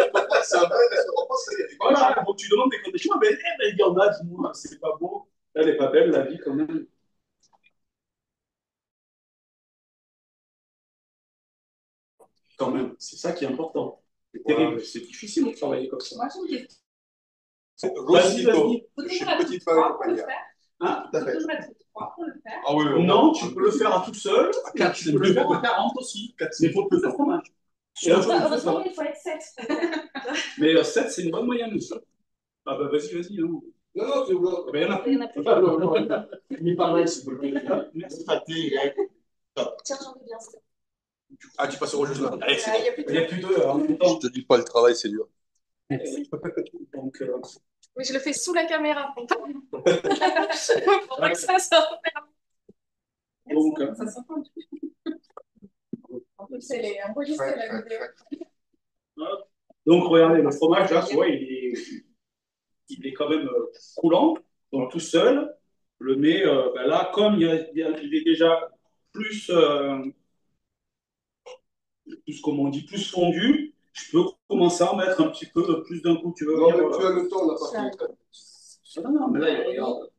C'est un vrai restaurant français. Voilà, donc tu demandes des conditions, mais il y en a, dis-moi, c'est pas beau. Elle est pas belle, la vie, quand même. Quand même, c'est ça qui est important. C'est terrible, c'est difficile de travailler comme ça. Moi, j'ai une question. Vas-y, vas-y. Chez Petite Femme et compagnie. Hein? Tout à fait. Ah oui, Non, tu peux le faire à tout seul. Tu peux le faire à 40 aussi. Mais il faut plus de fromage. Et là, Heureusement, il faut être 7. mais 7, c'est une bonne moyenne aussi. Ah bah vas-y, vas-y. Hein. Non, non, c'est bon. Eh ben, il y en a Il y plus. en a plus. Il paraît, c'est bon. Merci. Tiens, j'en ai bien ça. Ah, tu passes au registre là. Allez, c'est Il y a plus bon. Il y a plus deux en même Je temps. te dis pas, le travail, c'est dur. Donc, Oui, je le fais sous la caméra. Pour pas que ça sorte. donc, Ça s'entend. En plus, elle est enregistrée la vidéo. donc, regardez, le fromage, là, tu vois, il est quand même coulant. Donc tout seul, le met ben là, comme il est déjà plus, plus, comment on dit, plus fondu, je peux commencer à en mettre un petit peu plus d'un coup. Tu veux Non, venir, mais tu as le temps, on n'a pas fini. non, non, mais là, regarde.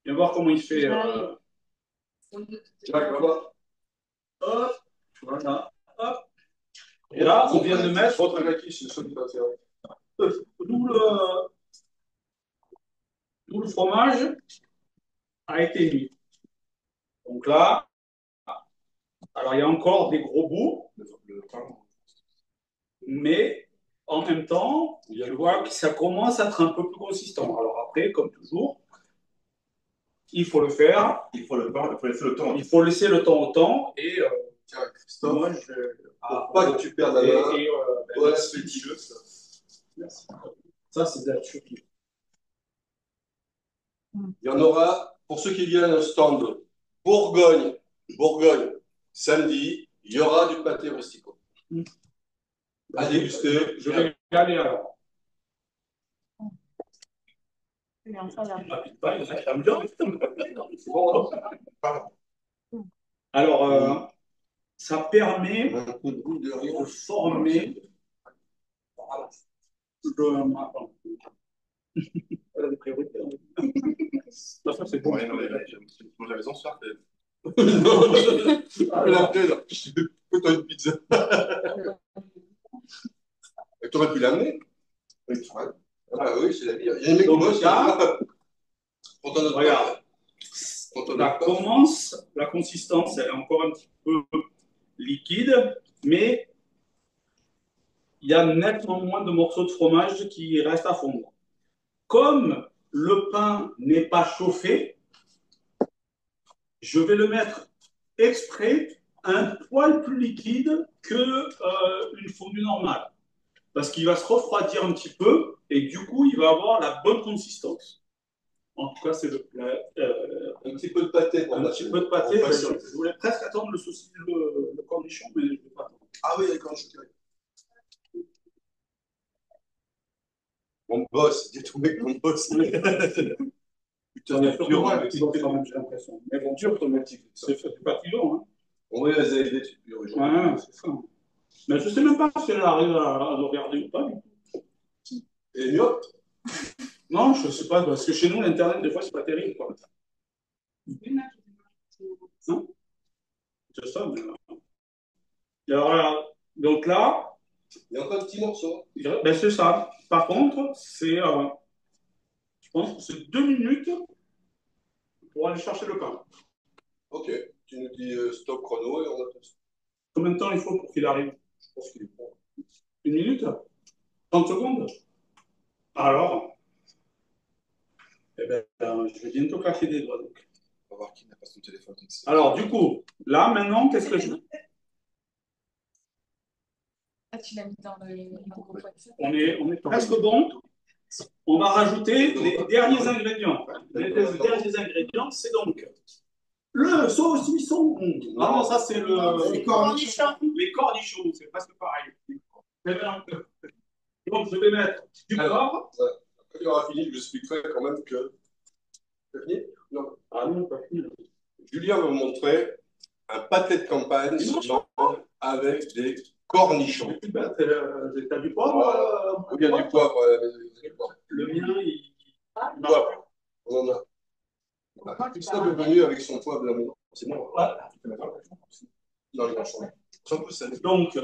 Viens voir comment il fait. Jack, va voir. Hop, voilà, hop. Et là, on vient de mettre Votre Jackie, c'est le seul qui passe. tout le fromage a été mis. Donc là, alors il y a encore des gros bouts, mais en même temps, je vois que ça commence à être un peu plus consistant. Alors après, comme toujours, il faut le faire. Il faut laisser le temps. Il faut laisser le temps au temps. Et Tiens, Christophe, moi, pour pas que tu perdes la main, ben, bon merci. appétit. Merci. Ça, c'est de la Turquie. Il y en aura, pour ceux qui viennent au stand Bourgogne, samedi, il y aura du pâté rustico. À déguster. Je vais y aller alors. Alors, ça permet de former le. priorités. Ça, c'est bon. Moi, j'avais raison ce soir. Non, je l'appeler là. Fais-toi une pizza. Et tu aurais pu l'amener. Oui, c'est vrai. Ah oui, c'est la vie. Il y a une mec qui bosse là. Regarde. La consistance, elle est encore un petit peu liquide, mais il y a nettement moins de morceaux de fromage qui restent à fondre. Comme le pain n'est pas chauffé, je vais le mettre exprès un poil plus liquide qu'une fondue normale. Parce qu'il va se refroidir un petit peu et du coup, il va avoir la bonne consistance. En tout cas, c'est un petit peu de pâté. Un petit peu de pâté. Je voulais presque attendre le cornichon, mais je ne vais pas attendre. Ah oui, d'accord, je dirais. Mon boss, dis tout mec, mon boss. Putain, il y a surtout moi qui l'ont fait quand même, j'ai l'impression. Mais bon, dur automatique. C'est pas toujours, hein. Oui, les ALD, c'est plus ouais, c'est ça. Mais je ne sais même pas si elle arrive à le regarder ou pas. Et mieux? Non, je ne sais pas, parce que chez nous, l'Internet, des fois, c'est pas terrible, quoi. Hein? C'est ça, mais... Alors, donc là... Il y a encore un petit morceau. Ben, c'est ça. Par contre, c'est... je pense que c'est 2 minutes pour aller chercher le pain. Ok, tu nous dis stop chrono et on attend. Combien de temps il faut pour qu'il arrive? Je pense qu'il est bon. 1 minute? 30 secondes? Alors, eh ben, je vais bientôt classer des doigts. Donc. On va voir qui n'a pas son téléphone. Alors, du coup, là, maintenant, qu'est-ce que je fais? Ah, tu l'as mis dans le groupe WhatsApp. On est presque bon. On va rajouter les derniers ingrédients. Les derniers ingrédients, c'est donc le saucisson. Ah non, ça, c'est les cornichons. Les cornichons, c'est presque pareil. Donc, je vais mettre du porc. Quand il aura fini, je vous expliquerai quand même que. C'est fini? Non. Ah non, pas fini. Julien va vous montrer un pâté de campagne avec des cornichons. T'as du poivre? Voilà. Il y a du poivre. Le mien, il. Poivre. On en a. Christophe est venu avec son poivre là. C'est bon. Ouais. Dans les manchons. C'est un peu salé. Donc,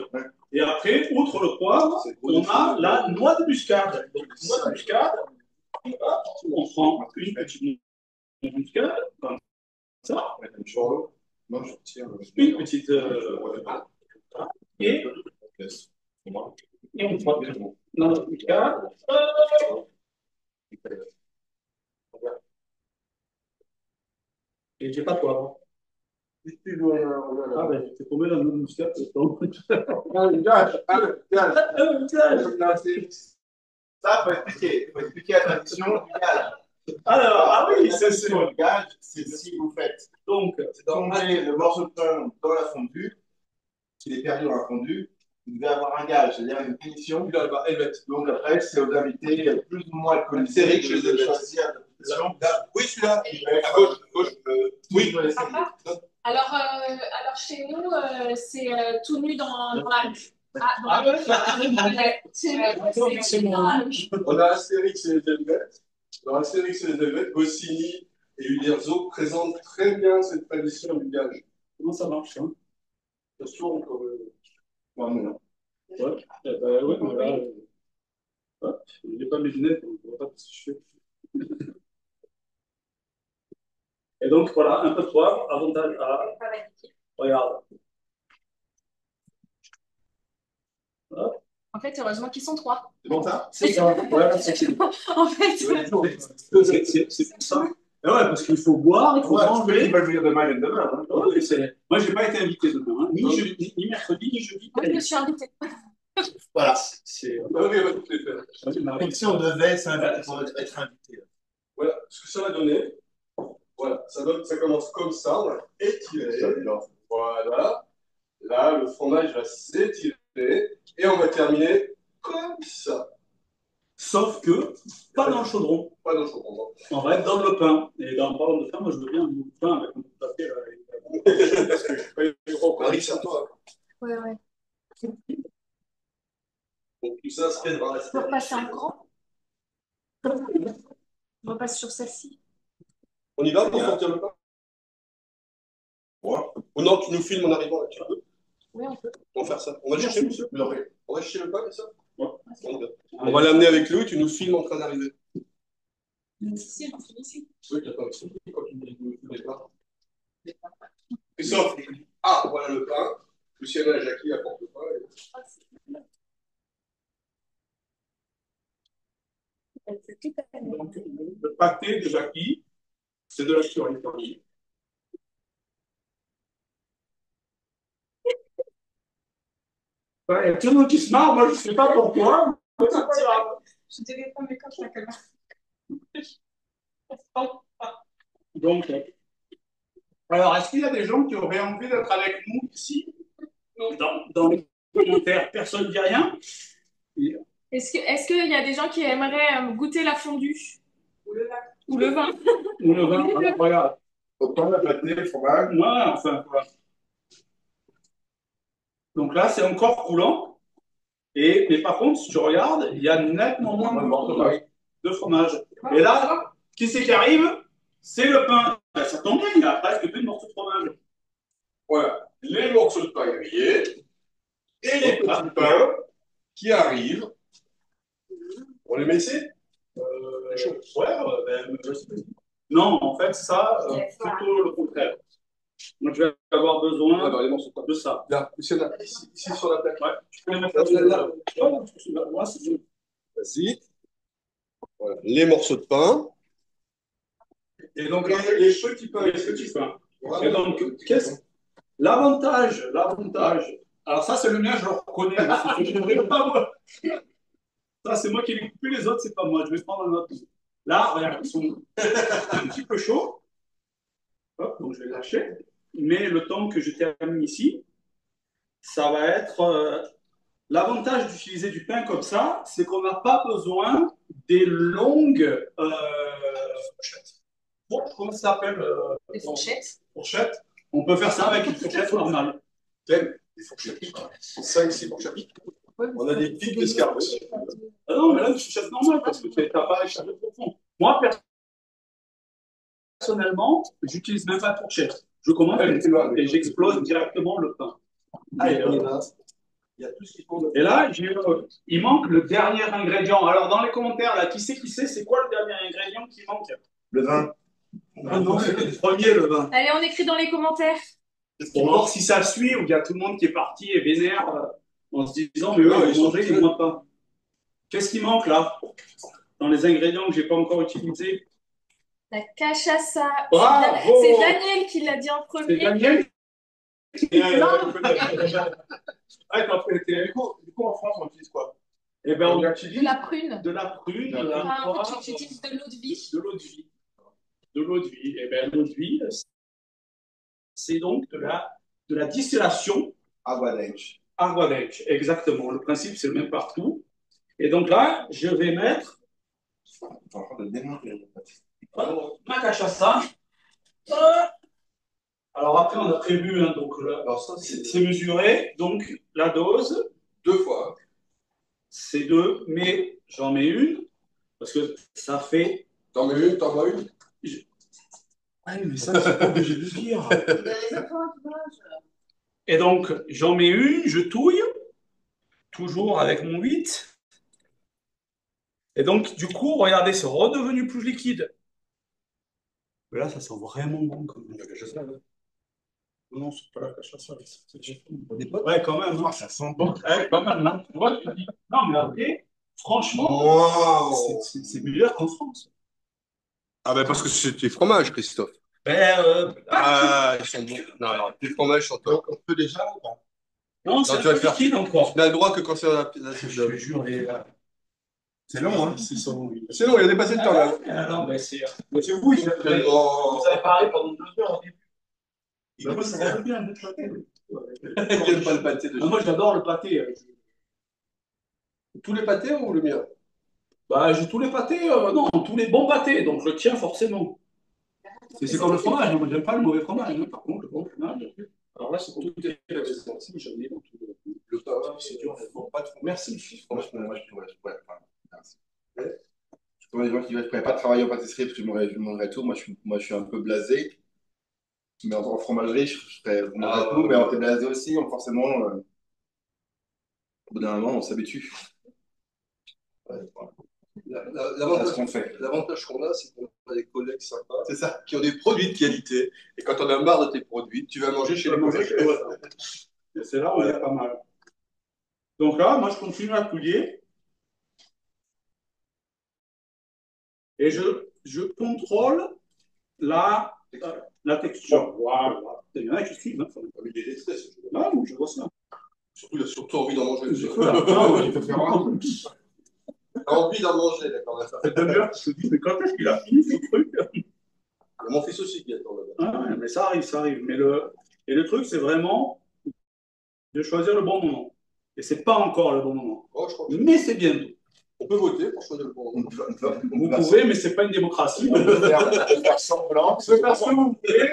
et après, outre le poivre, on a la noix de muscade. Donc, noix de muscade, on prend une petite noix de muscade, comme ça. Une petite. Et on prend notre muscade. Et j'ai pas de poivre. Ah ben, j'étais tombé dans le muscat. Ça, faut expliquer. Faut expliquer la tradition du gage. Alors, ah oui, c'est le gage, c'est si vous faites donc tomber le morceau de pain dans la fondue, s'il est perdu dans la fondue, vous devez avoir un gage, c'est-à-dire une punition. Donc après, c'est aux invités plus ou moins alcoolisés de choisir Là. Oui, celui-là. À gauche, gauche. Oui. Alors chez nous, c'est tout nu dans la rue. C'est On a Astérix et les Helvètes. Dans Astérix et les Helvètes, Goscinny et Uderzo présentent très bien cette tradition du gage. Comment ça marche, hein? Ça se tourne comme. Ouais, mais non. Ouais, ouais, mais là, hop, je n'ai pas mes lunettes, donc je ne vois pas ce que je fais. Et donc, voilà, un peu de poivre, avantage à. Regarde. Hop. En fait, heureusement qu'ils sont 3. C'est bon ça? C'est ça. Ouais, c'est En fait, c'est pour ça. Ah ouais, parce qu'il faut boire, il faut manger. Ils veulent venir demain, ils viennent demain. Hein. Ouais, moi, je n'ai pas été invité demain, hein. Ni mercredi, ni jeudi. moi, je me suis invitée. Voilà. C'est. Ah oui, on va toutes les faire. Comme si on devait être invité. Voilà ce que ça va donner. Voilà, ça commence comme ça, on va étirer. Voilà. Là, le fromage va s'étirer et on va terminer comme ça. Sauf que, pas dans le chaudron. Pas dans le chaudron. On va être dans le pain. Et dans le parlant de pain, moi, je veux bien un bout de pain avec un bout de papier. Parce que je suis pas eu gros. Marie, c'est à toi. Ouais. Donc tout ça, c'est dans la On va passer un grand. On va passer sur celle-ci. On y va pour sortir le pain? Ouais. Ou non, tu nous filmes en arrivant là, tu veux? Oui, on peut. On va faire ça. On va le chercher, monsieur. On va chercher le pain, c'est ça? Ouais. On va l'amener avec nous et tu nous filmes en train d'arriver. Ici, on finit ici. Oui, tu n'as pas expliqué quand tu nous fais pas. Christophe, ah, voilà le pain. Luciana et Jackie apportent le pain. Donc, le pâté de Jackie, c'est de la survie. Ouais, il y a tout le monde qui se marre, moi je ne sais pas pourquoi. Je dirais pas mes coches la caméra. Donc, alors, est-ce qu'il y a des gens qui auraient envie d'être avec nous ici? Dans les commentaires, personne ne dit rien. Est-ce qu'il y a des gens qui aimeraient goûter la fondue? Ou le vin? Ou le vin, alors, regarde. Au pain, la pâté, le fromage. Ouais, enfin, voilà. Donc là, c'est encore coulant. Mais par contre, si tu regardes, il y a nettement moins de fromage. Et là, qui c'est qui arrive? C'est le pain. Ben, ça tombe bien, il y a presque plus de morceaux de fromage. Voilà, les morceaux de pain grillés et les petits pains qui arrivent. On les met ici? Ouais, non, en fait, ça, plutôt le contraire. Donc, je vais avoir besoin de ça. Là, Luciana, ici sur la plaque. Ouais, tu peux les mettre là. Moi, c'est bon. Vas-y. Voilà, les morceaux de pain. Et donc, les petits pains. Les petits pains. Et donc, l'avantage, alors ça, c'est le mien, je le reconnais. Je ne vais pas moi. Ça, c'est moi qui l'ai coupé, les autres, c'est pas moi. Je vais prendre un autre. Là, regarde, ils sont un petit peu chauds. Hop, donc je vais lâcher. Mais le temps que je termine ici, ça va être. L'avantage d'utiliser du pain comme ça, c'est qu'on n'a pas besoin des longues. Comment ça s'appelle? Des fourchettes. Fourchettes. On peut faire ça avec une fourchette normale. Des fourchettes. 5-6 fourchettes. On a des petites escargots. Ah non, mais là, une fourchette normale, parce que tu n'as pas échappé profond. Moi, personnellement, j'utilise même pas de fourchette. Je commande et j'explose directement le pain. Et là, il manque le dernier ingrédient. Alors, dans les commentaires, là, qui sait, c'est quoi le dernier ingrédient qui manque? Le vin. Ah non, c'est le premier, le vin. Allez, on écrit dans les commentaires. Pour voir si ça suit ou il y a tout le monde qui est parti et vénère en se disant, mais eux, ils mangent, ils ne mangent pas. Qu'est-ce qui manque là? Dans les ingrédients que je n'ai pas encore utilisés? La cachaça. Bravo! C'est Daniel qui l'a dit en premier. C'est Daniel? Du coup, en France, on utilise quoi? Eh ben, on De la prune. De la prune, de la Enfin, poire, tu utilises de l'eau de vie. de l'eau de vie. De l'eau de vie. Eh bien, l'eau de vie, c'est donc de la distillation. Aguadente. Aguadente, exactement. Le principe, c'est le même partout. Et donc là, je vais mettre. Ma cachaça. Alors après, on a prévu, hein, donc là, Alors ça, c'est mesuré. Donc la dose, 2 fois. c'est 2, mais j'en mets une, parce que ça fait. T'en mets une, t'en bois une. Ouais, mais ça, c'est pas obligé de le dire. Les enfants qui mangent. Et donc, j'en mets une, je touille, toujours avec mon 8. Et donc, du coup, regardez, c'est redevenu plus liquide. Mais là, ça sent vraiment bon quand même. Non, c'est pas la cachaça. Des potes. Ouais, quand même. Hein. Ça sent bon. Ouais, quand même. Hein. Tu vois, tu dis. Non, mais après, franchement, Wow. c'est meilleur qu'en France. Ah ben parce que c'est tes fromages, Christophe. Ben, Ah, ils sont bons. Non, non, tes fromages sont top. Donc, on peut déjà ou pas? non, c'est tu vas un le peu faire. liquide encore. Tu n'as le droit que quand c'est la Je te jure, C'est long, hein? c'est ça. Oui. C'est long, il a dépassé le temps là. Ah non, ben c'est vous, vous Oh. avez parlé pendant 2 heures au début. Il Ben, moi, ça va bien, le pâté. n'aime pas le pâté de Ah, moi, j'adore le pâté. tous les pâtés ou le mien? Bah, j'ai tous les pâtés, non, tous les bons pâtés, donc je le tiens forcément. C'est comme le fromage, hein, moi, j'aime pas le mauvais fromage, hein. Par contre, le bon fromage. Alors là, c'est tout est la maison. Si, j'en ai dans tout Le pain, c'est dur. pas trop. Merci. Franchement, moi, je pourrais pas. Merci. Je connais des gens qui ne pourraient pas travailler en pâtisserie parce que je mangerais tout. Moi, je suis un peu blasé. Mais en fromagerie, je mangerais tout. Mais on est blasé aussi. Donc forcément, au bout d'un moment, on s'habitue. Ouais, voilà. C'est ce qu'on fait. L'avantage qu'on a, c'est qu'on a des collègues sympas C'est ça. qui ont des produits de qualité. Et quand on a marre de tes produits, tu vas manger chez les collègues. C'est là où il y a pas mal. Donc là, moi, je continue à touiller. Et je contrôle la texture. Voilà. Il y en a qui suivent. Hein. Mais il est détesté, ce jeu. Non, je vois ça. Surtout, il a surtout envie d'en manger. J'ai fait la fin, Il faut faire un. T'as envie d'en manger, d'accord. Ça fait 2 heures que je te dis, mais quand est-ce qu'il a fini ce truc? Mon fils aussi qui attend là-bas. Ah ouais, mais ça arrive, ça arrive. Et le truc, c'est vraiment de choisir le bon moment. Et c'est pas encore le bon moment. Oh, je crois que Mais c'est bientôt. on peut voter pour choisir le bon moment. Vous pouvez, mais c'est pas une démocratie. On peut faire semblant. Vous pouvez faire ce que vous voulez.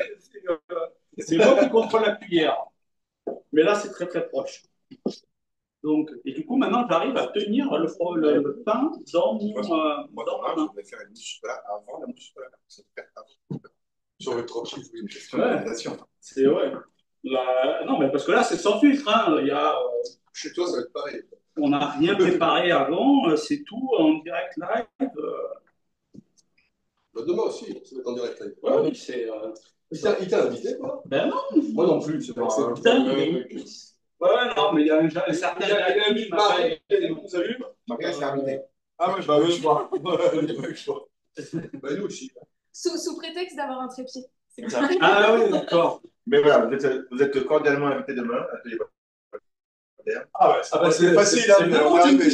C'est moi qui contrôle la cuillère. Mais là, c'est très très proche. Donc, et du coup, maintenant, j'arrive à tenir le pain dans mon Moi, dans ma main. je vais faire une mousse au chocolat avant la mousse au chocolat. Ça te fait avant. Sur le trop chiffre, C'est une oui. question d'organisation. C'est ouais. Non, mais parce que là, c'est sans filtre. Hein. Chez toi, ça va être pareil. On n'a rien préparé avant. C'est tout en direct live. Bah, demain aussi, ça va être en direct live. Ouais, oui, c'est. Il t'a invité, quoi? Ben non. Moi non plus. C'est Putain, ouais, non, mais il y a un certain. Il a un Marie, vous avez vu? Marie, c'est invité. Ah ouais, bah oui, je vois. Bah nous aussi. Sous prétexte d'avoir un trépied. C'est Ça. Ah oui, d'accord. Mais voilà, vous êtes cordialement invité demain à l'atelier Voltaire. Ah ouais, c'est facile, hein, mais on va arriver.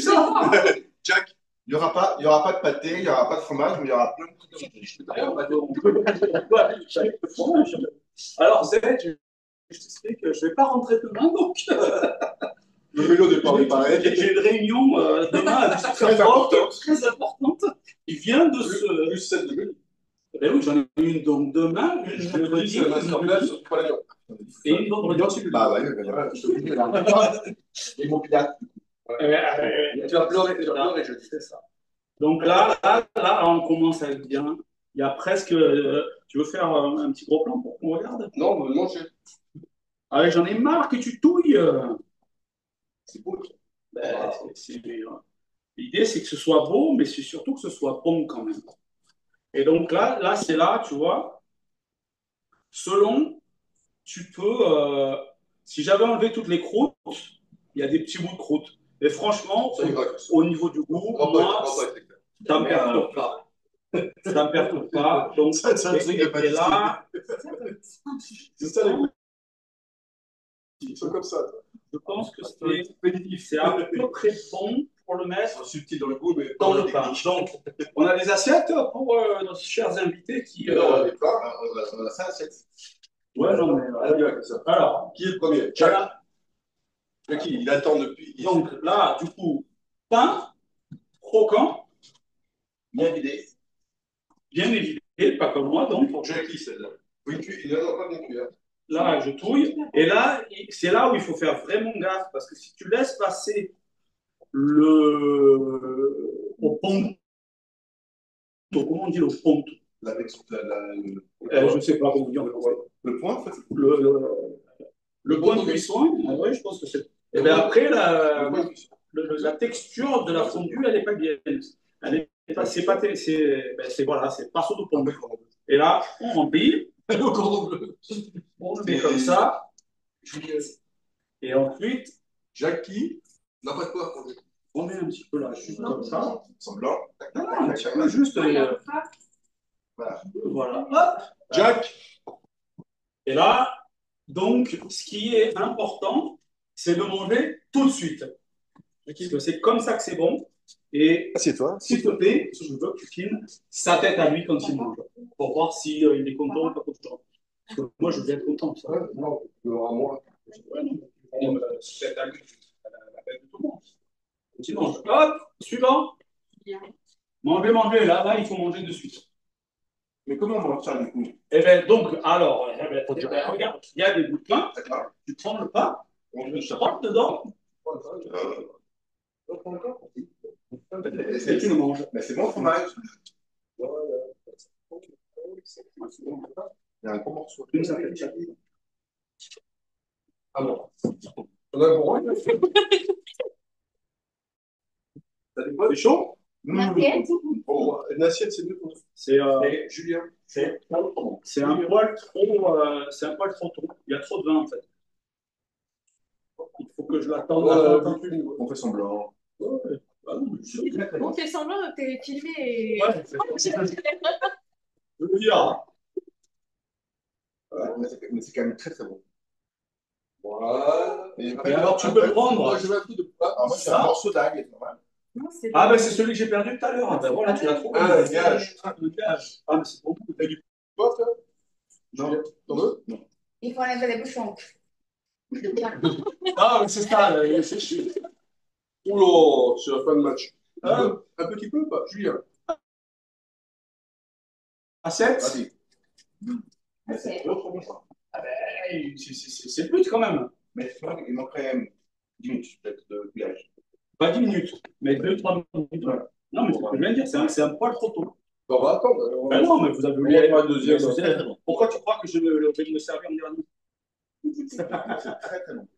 Jack. Il n'y aura pas de pâté, il n'y aura pas de fromage, mais il y aura plein de trucs. Alors, Zed, je t'explique, je ne vais pas rentrer demain, donc. Le vélo n'est pas réparé. J'ai une réunion demain à 17h30, très importante. Il vient de se. Plus 7 de minutes. Ben oui, j'en ai une donc demain, une Jeudi, c'est le masterclass, surtout pas l'avion. et une vendredi ensuite. Bah ouais, voilà, je te dis là. Et mon pilote. Tu vas pleurer jeudi. C'est ça. Donc là, on commence à être bien. Il y a presque. Tu veux faire un petit gros plan pour qu'on regarde? Non, on va manger. Ah, j'en ai marre que tu touilles. C'est beau. Ben, l'idée, c'est que ce soit beau, mais c'est surtout que ce soit bon quand même. Et donc là, c'est là, tu vois, selon, tu peux, si j'avais enlevé toutes les croûtes, il y a des petits bouts de croûte. Et franchement, au niveau du goût, moi, ça ne me perturbe pas. Ça ne me perturbe pas. Donc, et là, c'est ça les ils sont comme ça. je pense que c'est à peu près bon pour le mettre Subtil dans le goût, mais dans le pain. Donc, on a des assiettes pour nos chers invités qui. On a 5 assiettes. Ouais, non, mais. Alors, qui est le premier? Jack. Qui il attend depuis. Donc là, du coup, pain croquant, Bien vidé. bien évidemment. pas comme moi, donc. J'ai acquis celle-là. Oui, il n'en a pas bien cuit. Là, je touille. Et là, c'est là où il faut faire vraiment gaffe, parce que si tu laisses passer au ponto, comment on dit le ponto? La, Je ne sais pas comment dire. le point, en fait. Le point de cuisson, ouais, je pense que c'est. Et bien après, la texture de la fondue, elle n'est pas bien. Elle est pas, c'est pas, voilà, c'est pas sur le pont. Et là, on remplit. On le met comme ça. Et ensuite, Jackie n'a pas de quoi. on met un petit peu là, juste comme ça. Semblant. Un petit peu juste. Voilà. Hop. Jack. Et là, donc, ce qui est important, c'est de manger tout de suite. Parce que c'est comme ça que c'est bon. Et assieds-toi. S'il te plaît, je veux que tu filmes sa tête à lui quand il mange. Pour voir s'il il est content ou pas content. Parce que moi, je vais être content. Ça. Ouais, non, moi. Ouais, non. Sa tête à lui, la tête de tout le monde. Tu manges. Hop, suivant. Mangez, mangez. Là, il faut manger de suite. Mais comment on mange ça du coup? Eh bien, donc, alors, regarde, il y a des bouts de pain. Tu prends le pain, tu trempes dedans. Et tu le manges. Mais c'est bon fromage. Il y a un gros morceau. Ah bon. On a bon. C'est chaud? Une assiette. Oh, une assiette, c'est mieux pour nous. C'est Julien. un poil trop, c'est un poil trop tôt. Il y a trop de vin en fait. Il faut que je l'attende. On fait semblant. Ouais. Bah non, On fait semblant que t'es filmé et. Ouais, je veux dire. Mais c'est quand même très très bon. Voilà. Et alors tu peux prendre. Moi, je veux un peu de plat. Alors moi, c'est un morceau d'algue, c'est normal. Ah, ben c'est celui que j'ai perdu tout à l'heure. Ben voilà, tu l'as trouvé. Ah, un gage. Un gage. Ah, mais c'est bon. T'as du poivre, toi? Non. T'en veux? Non. Il faut enlever les bouchons. Ah, mais c'est ça, c'est chiant. Oula, c'est la fin de match. Hein? Un petit peu, pas, Julien. Assiette? Vas-y. Assiette. Ah ben, c'est le but quand même. Mais il manquerait 10 minutes peut-être de cuillage. Pas 10 minutes, mais 2-3 minutes. Voilà. Non, mais tu peux bien dire, c'est un poil trop tôt. On va attendre. Ben non, mais vous avez On oublié. va faire un deuxième. Pourquoi tu crois que je vais me servir en dernier? C'est très très bon.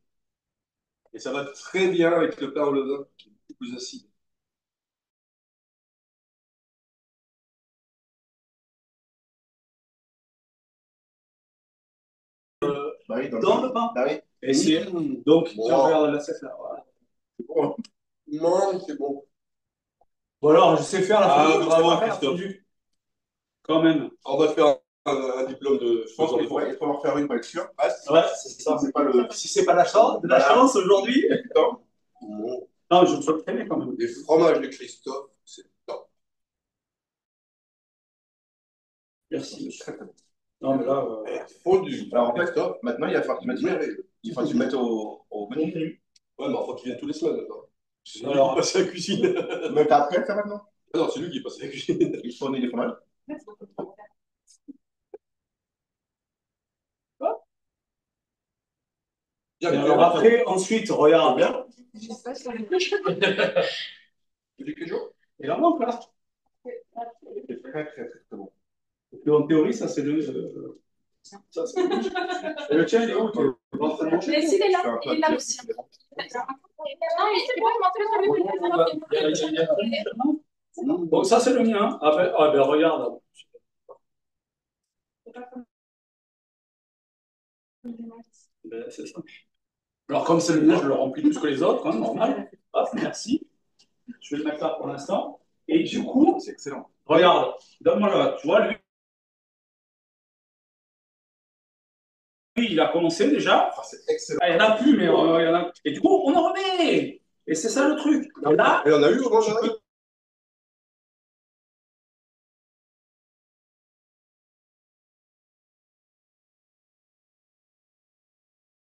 Et ça va très bien avec le pain au levain, qui est beaucoup plus acide. Bah oui, Dans le pain. Bah oui. Et c'est donc, Bon. tiens, regarde l'assiette là. Voilà. C'est bon. Non, c'est bon. Bon alors, je sais faire la Ah, fondue, bravo, je sais pas faire la Christophe. fondue. Quand même. On va faire un diplôme de. Je pense qu'il faut en refaire une pour être sûr. Ah, Ouais, c'est ça. c'est pas le. Si c'est pas la chance, de la chance aujourd'hui. temps. Bon. Non, je me suis très bien quand même. Les fromages de Christophe, c'est top. Merci. Très très bon. Non, mais là. Fondu. Alors en fait, Christophe, maintenant il va falloir que tu mettes, merveilleux. il faut que tu mettes au menu. Ouais, mais enfin, qu'il vienne tous les semaines maintenant. C'est lui Alors, qui passe à la cuisine. Mais t'as appris à le faire maintenant? Ah non, c'est lui qui passe à la cuisine. Il fournit les fromages. et alors après, ensuite, regarde. Bien. Je sais pas si on Tu dis quel jour? Et là, manque là. C'est très très très très bon. Et en théorie, ça c'est le. Ça, c'est le. Et le tien, il est où? Tu es en train de manger? Mais s'il est Je fais un là, peu il est là de- aussi. Non, c'est bon, je m'en Bon, ça c'est le mien. Ah ben regarde. Ben, c'est ça. Alors, comme c'est le mien, je le remplis plus que les autres, hein, normal. Hop, merci. Je vais le mettre là pour l'instant. Et du coup, C'est excellent. regarde, donne-moi là. Tu vois, lui, il a commencé déjà. Ah, c'est excellent. Ah, il n'y en a plus, mais il y en a. Et du coup, on en remet. Et c'est ça le truc. Et là, Et on a eu au tu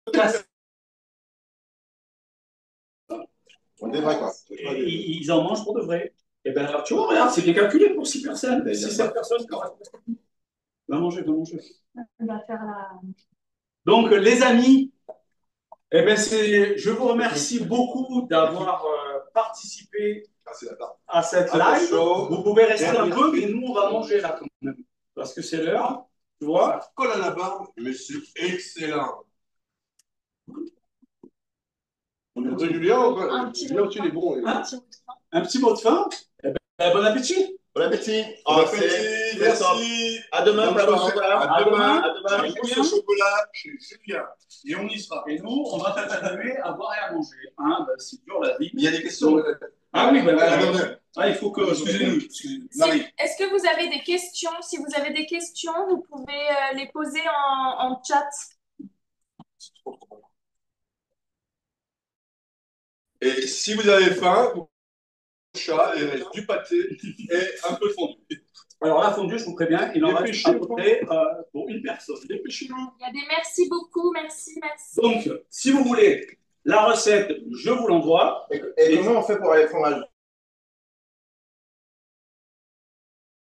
peux casser. On devrait quoi. Et ils en mangent pour de vrai. Et bien, alors, tu vois, regarde, c'est bien calculé pour 6 personnes. 6-7 personnes correspondent. Va manger, va manger. On va faire la. Donc, les amis, eh ben je vous remercie beaucoup d'avoir participé Ah, c'est la tarte. à cette live. Attention. Vous pouvez rester un Dernière peu, mais fille. nous, on va manger là quand même. Parce que c'est l'heure, tu vois. Ça colle à la barbe, mais c'est excellent. Après, Julien, Un petit Julien, tu es bon. Hein? Un petit mot de fin. Eh ben, bon appétit. Bon appétit. Bon Oh, appétit, merci. À demain, Bonne Pablo. soirée. Chocolat. À demain. À demain. Un mousse au chocolat chez Julien. Et on y sera. Et nous, on va t'accompagner à boire et à manger. Hein, ben, c'est dur la vie. Il y a des questions. Ah oui, ben, Il faut que. Excusez-nous. Marie. Est-ce que vous avez des questions? Si vous avez des questions, vous pouvez les poser en chat. Et si vous avez faim, vous chat, il reste du pâté et un peu de fondu. Alors là, fondu, je vous préviens, il en reste à Dépêchez-vous. peu près pour une personne. Dépêchez-vous. Il y a des merci beaucoup, merci. Donc, si vous voulez la recette, je vous l'envoie. Et comment on fait pour aller fromage?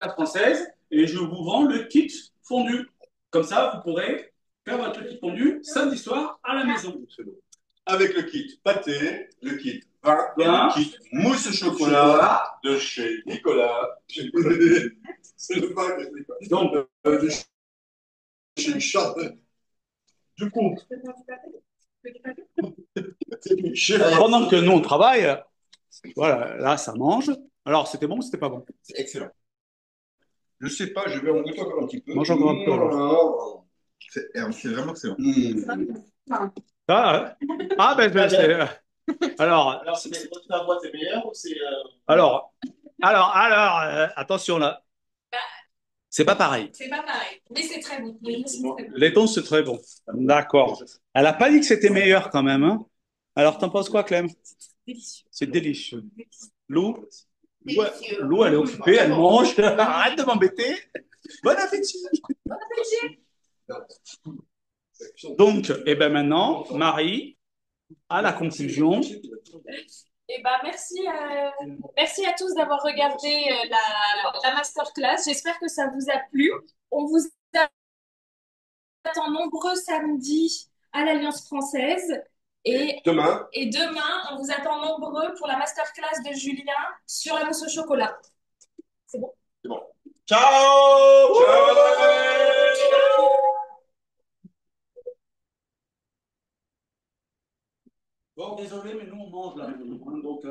La française, et je vous vends le kit fondu. Comme ça, vous pourrez faire votre kit fondu samedi soir à la maison. Avec le kit pâté, le kit vin et Vin. le kit mousse au chocolat de chez Nicolas. C'est le vin de Nicolas. Donc, De chez Charles. Du coup, pendant que nous on travaille, voilà, là ça mange. Alors, c'était bon ou c'était pas bon? C'est excellent. je sais pas, je vais en goûter encore un petit peu. Mange encore un peu, alors. C'est vraiment excellent. Ah, ben, alors, Alors, votre boîte est meilleure ou c'est. alors, attention là. C'est pas pareil. C'est pas pareil, mais c'est très bon. Les deux sont très bons. Les tons, c'est très bon. D'accord. Elle n'a pas dit que c'était meilleur quand même. Hein. Alors, t'en penses quoi, Clem? Délicieux. C'est délicieux. Lou, Lou, elle est occupée, elle mange. Arrête de m'embêter. Bon appétit. Bon appétit. Donc, eh ben maintenant, Marie, à la conclusion. Eh ben, merci à tous d'avoir regardé la masterclass. J'espère que ça vous a plu. On vous attend nombreux samedi à l'Alliance française. Et Demain, demain, on vous attend nombreux pour la masterclass de Julien sur la mousse au chocolat. C'est bon? Ciao! Bon, désolé, mais nous on mange là. Donc,